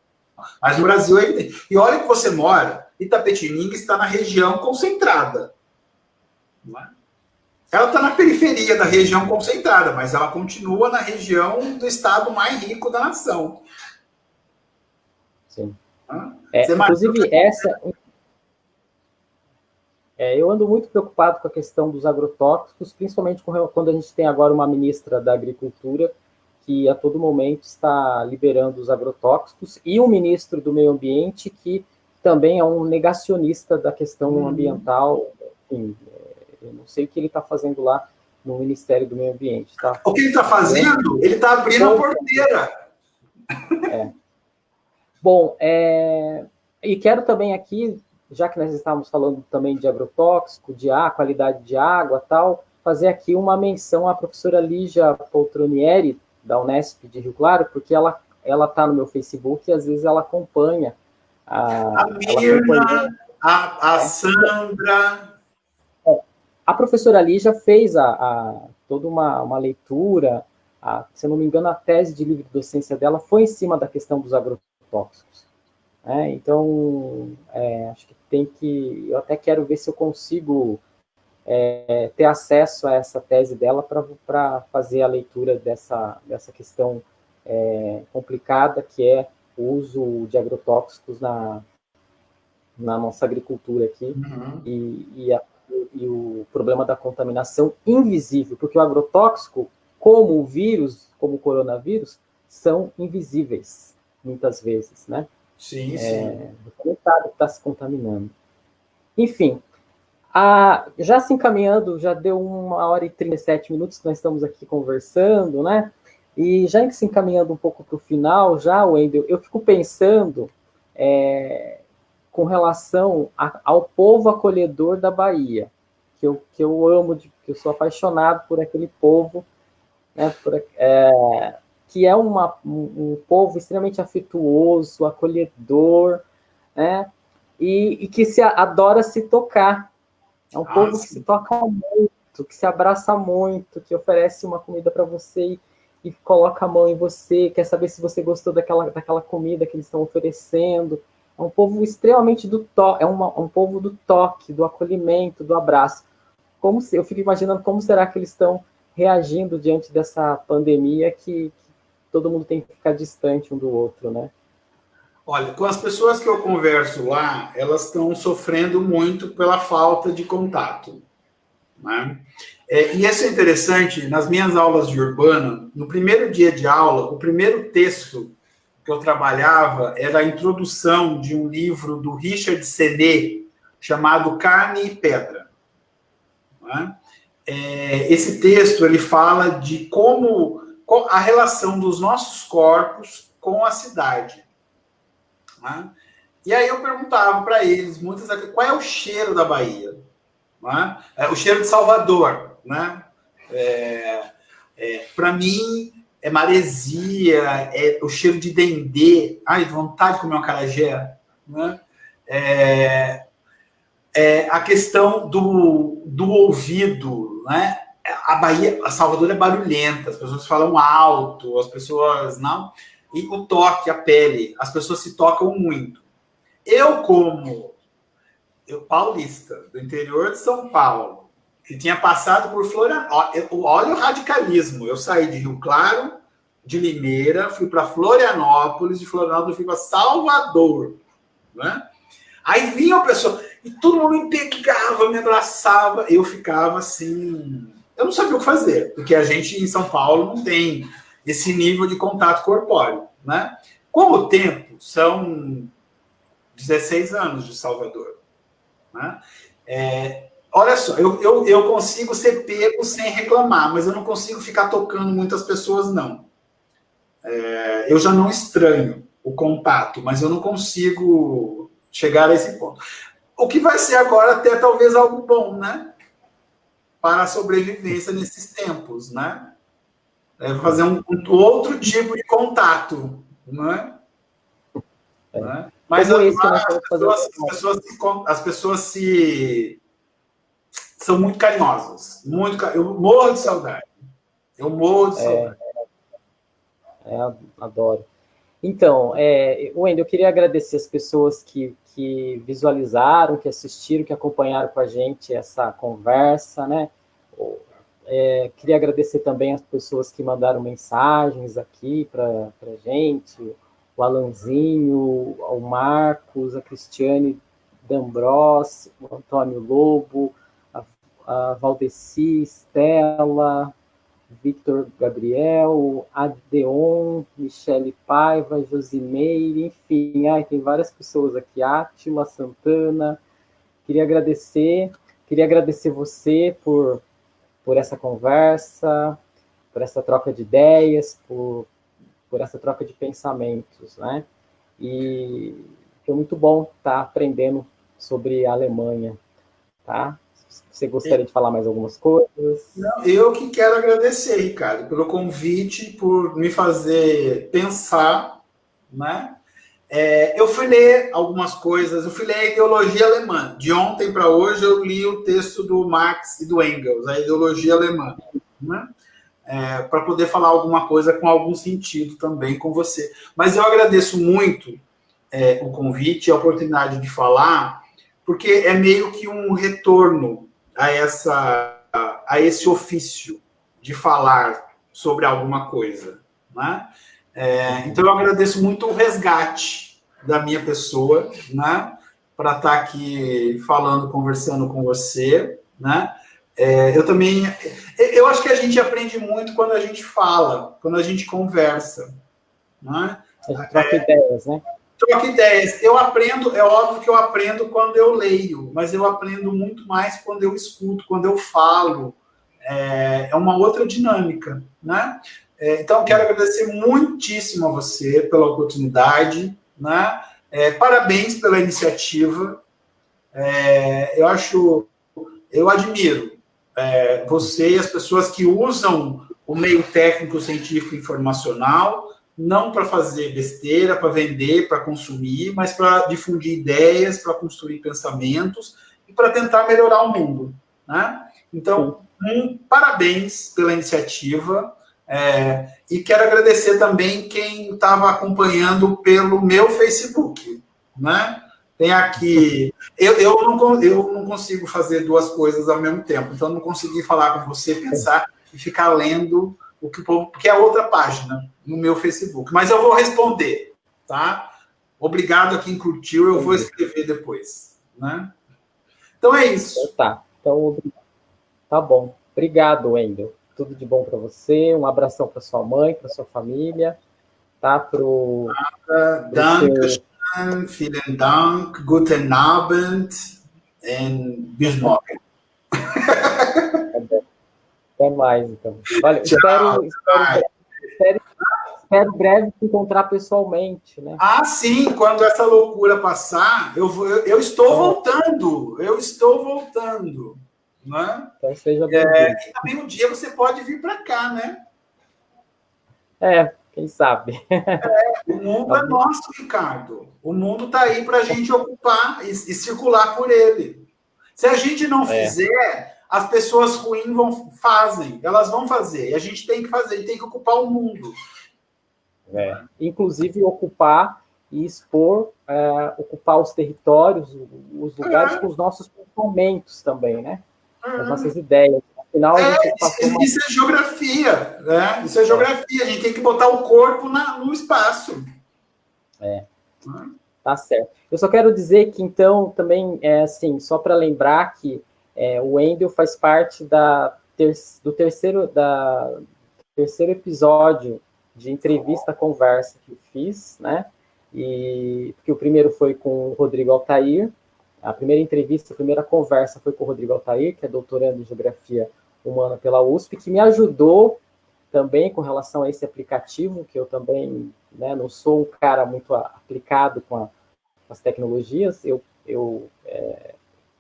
Mas no Brasil é evidente. E olha que você mora, Itapetininga está na região concentrada. Não é? Ela está na periferia da região concentrada, mas ela continua na região do estado mais rico da nação. Sim. Inclusive, eu ando muito preocupado com a questão dos agrotóxicos, principalmente quando a gente tem agora uma ministra da Agricultura que a todo momento está liberando os agrotóxicos, e um ministro do Meio Ambiente que também é um negacionista da questão ambiental. Enfim, eu não sei o que ele está fazendo lá no Ministério do Meio Ambiente. Tá? O que ele está fazendo? Ele está abrindo a porteira. Bom, e quero também aqui, já que nós estávamos falando também de agrotóxico, de qualidade de água, tal, fazer aqui uma menção à professora Lígia Poltronieri, da Unesp de Rio Claro, porque ela está no meu Facebook e às vezes ela acompanha. A Mirna, a Sandra. A professora Lígia fez toda uma leitura, se eu não me engano, a tese de livre docência dela foi em cima da questão dos agrotóxicos. Então, acho que eu até quero ver se eu consigo ter acesso a essa tese dela para fazer a leitura dessa questão complicada que é o uso de agrotóxicos na nossa agricultura aqui, e o problema da contaminação invisível, porque o agrotóxico, como o vírus, como o coronavírus, são invisíveis, muitas vezes, né? Sim. Você não sabe que está se contaminando. Enfim, já se encaminhando, já deu 1h37 que nós estamos aqui conversando, né? E já se encaminhando um pouco para o final, Wendel, eu fico pensando com relação ao povo acolhedor da Bahia, que eu amo, que eu sou apaixonado por aquele povo, né? Que é um povo extremamente afetuoso, acolhedor, né? E que adora se tocar. É um povo que se toca muito, que se abraça muito, que oferece uma comida para você e coloca a mão em você, quer saber se você gostou daquela comida que eles estão oferecendo. É um povo extremamente do toque, um povo do toque, do acolhimento, do abraço. Eu fico imaginando como será que eles estão reagindo diante dessa pandemia que todo mundo tem que ficar distante um do outro, né? Olha, com as pessoas que eu converso lá, elas estão sofrendo muito pela falta de contato, né? E isso é interessante, nas minhas aulas de urbana, no primeiro dia de aula, o primeiro texto que eu trabalhava era a introdução de um livro do Richard Sennett, chamado Carne e Pedra. Né? Esse texto, ele fala de como a relação dos nossos corpos com a cidade. Né? E aí eu perguntava para eles, qual é o cheiro da Bahia? Né? O cheiro de Salvador. Né? Para mim, é maresia, é o cheiro de dendê. Ai, vontade de comer um acarajé. Né? A questão do ouvido. Né? A Salvador é barulhenta, as pessoas falam alto, as pessoas não... E o toque, a pele, as pessoas se tocam muito. Eu paulista, do interior de São Paulo, que tinha passado por Florianópolis, olha o radicalismo, eu saí de Rio Claro, de Limeira, fui para Florianópolis, de Florianópolis fui para Salvador, né? Aí vinha a pessoa, e todo mundo me pegava, me abraçava, eu ficava assim, eu não sabia o que fazer, porque a gente em São Paulo não tem esse nível de contato corpóreo, né? Com o tempo, são 16 anos de Salvador, né? Olha só, eu consigo ser pego sem reclamar, mas eu não consigo ficar tocando muitas pessoas, não. Eu já não estranho o contato, mas eu não consigo chegar a esse ponto. O que vai ser agora até talvez algo bom, né? Para a sobrevivência nesses tempos, né? Fazer um outro tipo de contato, não é? Mas as pessoas são muito carinhosas. Eu morro de saudade. Adoro. Então, Wendel, eu queria agradecer as pessoas que visualizaram, que assistiram, que acompanharam com a gente essa conversa, né? Queria agradecer também as pessoas que mandaram mensagens aqui para a gente, o Alanzinho, o Marcos, a Cristiane D'Ambros, o Antônio Lobo, a Valdeci, Stella, Victor Gabriel, Adeon, Michele Paiva, Josimeire, enfim, tem várias pessoas aqui, Átila Santana. Queria agradecer você por essa conversa, por essa troca de ideias, por essa troca de pensamentos, né? E foi muito bom estar aprendendo sobre a Alemanha, tá? Você gostaria de falar mais algumas coisas? Não, eu que quero agradecer, Ricardo, pelo convite, por me fazer pensar, né? Eu fui ler algumas coisas, eu fui ler a ideologia alemã. De ontem para hoje eu li o texto do Marx e do Engels, a ideologia alemã, né? Para poder falar alguma coisa com algum sentido também com você. Mas eu agradeço muito o convite, a oportunidade de falar, porque é meio que um retorno a esse ofício de falar sobre alguma coisa, né? Então eu agradeço muito o resgate da minha pessoa, né? Para estar aqui falando, conversando com você, né? Eu acho que a gente aprende muito quando a gente fala, quando a gente conversa, né? A gente troca ideias, né? Troca ideias. Eu aprendo, é óbvio que eu aprendo quando eu leio, mas eu aprendo muito mais quando eu escuto, quando eu falo. É uma outra dinâmica, né? Então, quero agradecer muitíssimo a você pela oportunidade, né? Parabéns pela iniciativa. Eu admiro você e as pessoas que usam o meio técnico, científico e informacional, não para fazer besteira, para vender, para consumir, mas para difundir ideias, para construir pensamentos e para tentar melhorar o mundo, né? Então, parabéns pela iniciativa. E quero agradecer também quem estava acompanhando pelo meu Facebook, né? Tem aqui... Eu não consigo fazer duas coisas ao mesmo tempo, então eu não consegui falar com você, pensar e ficar lendo o que o povo... Porque é outra página no meu Facebook. Mas eu vou responder, tá? Obrigado a quem curtiu, eu vou escrever depois, né? Então é isso. Então, tá bom. Obrigado, Wendel. Tudo de bom para você. Um abração para sua mãe, para sua família, tá? Dankeschön, vielen Dank, guten Abend e bis morgen. Até mais, então. Valeu. Espero breve te encontrar pessoalmente, né? Sim, quando essa loucura passar, eu estou voltando. Eu estou voltando. Né? Então seja bem-vindo. E também um dia você pode vir para cá, né? Quem sabe? O mundo é nosso, Ricardo. O mundo está aí para a gente ocupar e circular por ele. Se a gente não fizer, as pessoas ruins fazem. Elas vão fazer. E a gente tem que fazer, a gente tem que ocupar o mundo. Inclusive ocupar e expor, ocupar os territórios, os lugares com os nossos pensamentos também, né? As nossas ideias. Afinal, isso é geografia, né? Isso é geografia. A gente tem que botar o corpo no espaço. Tá certo. Eu só quero dizer que, então, também, só para lembrar que o Wendel faz parte do terceiro episódio de entrevista-conversa que eu fiz, né? E porque o primeiro foi com o Rodrigo Altair. A primeira entrevista, a primeira conversa foi com o Rodrigo Altair, que é doutorando em Geografia Humana pela USP, que me ajudou também com relação a esse aplicativo, que eu também, né, não sou um cara muito aplicado com as tecnologias, eu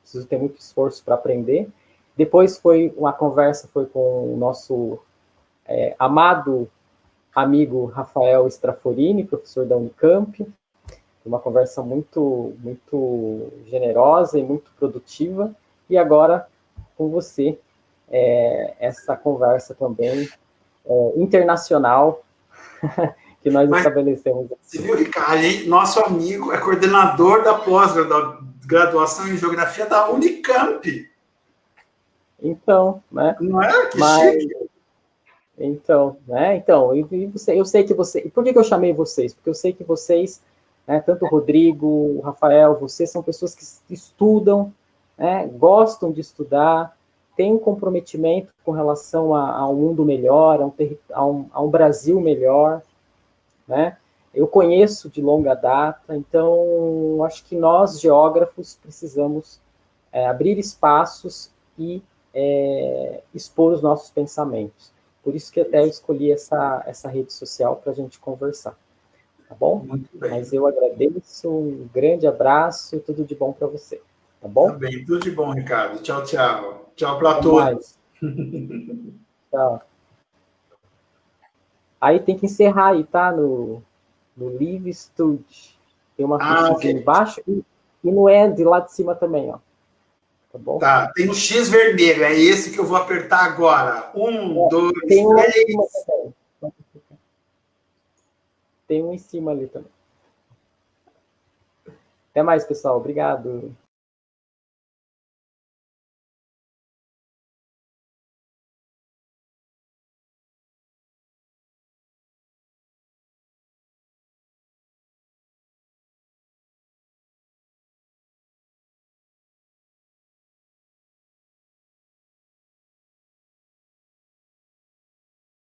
preciso ter muito esforço para aprender. Depois uma conversa foi com o nosso amado amigo Rafael Straforini, professor da Unicamp, uma conversa muito, muito generosa e muito produtiva, e agora com você, essa conversa também internacional, que nós Mas estabelecemos. você viu, Ricardo? Nosso amigo é coordenador da pós-graduação em Geografia da Unicamp. Então, né? Não é? Que Mas, chique. então, né? Então, eu sei que você. Por que eu chamei vocês? Porque eu sei que vocês, né, tanto o Rodrigo, o Rafael, vocês são pessoas que estudam, né, gostam de estudar, têm um comprometimento com relação a um mundo melhor, a um Brasil melhor, né? Eu conheço de longa data, então acho que nós, geógrafos, precisamos abrir espaços e expor os nossos pensamentos. Por isso que até eu escolhi essa rede social para a gente conversar, tá bom? Muito bem. Mas eu agradeço, um grande abraço e tudo de bom para você, tá bom? Tá bem, tudo de bom, Ricardo. Tchau, tchau. Tchau para Até todos. mais. Tchau. Aí tem que encerrar aí, tá? No Live Studio. Tem uma Ah, flechizinha ok. embaixo e no End lá de cima também, ó. Tá bom? Tá, tem um X vermelho, é esse que eu vou apertar agora. Um, dois, Tem um lá em cima três. também. Tem um em cima ali também. Até mais, pessoal. Obrigado.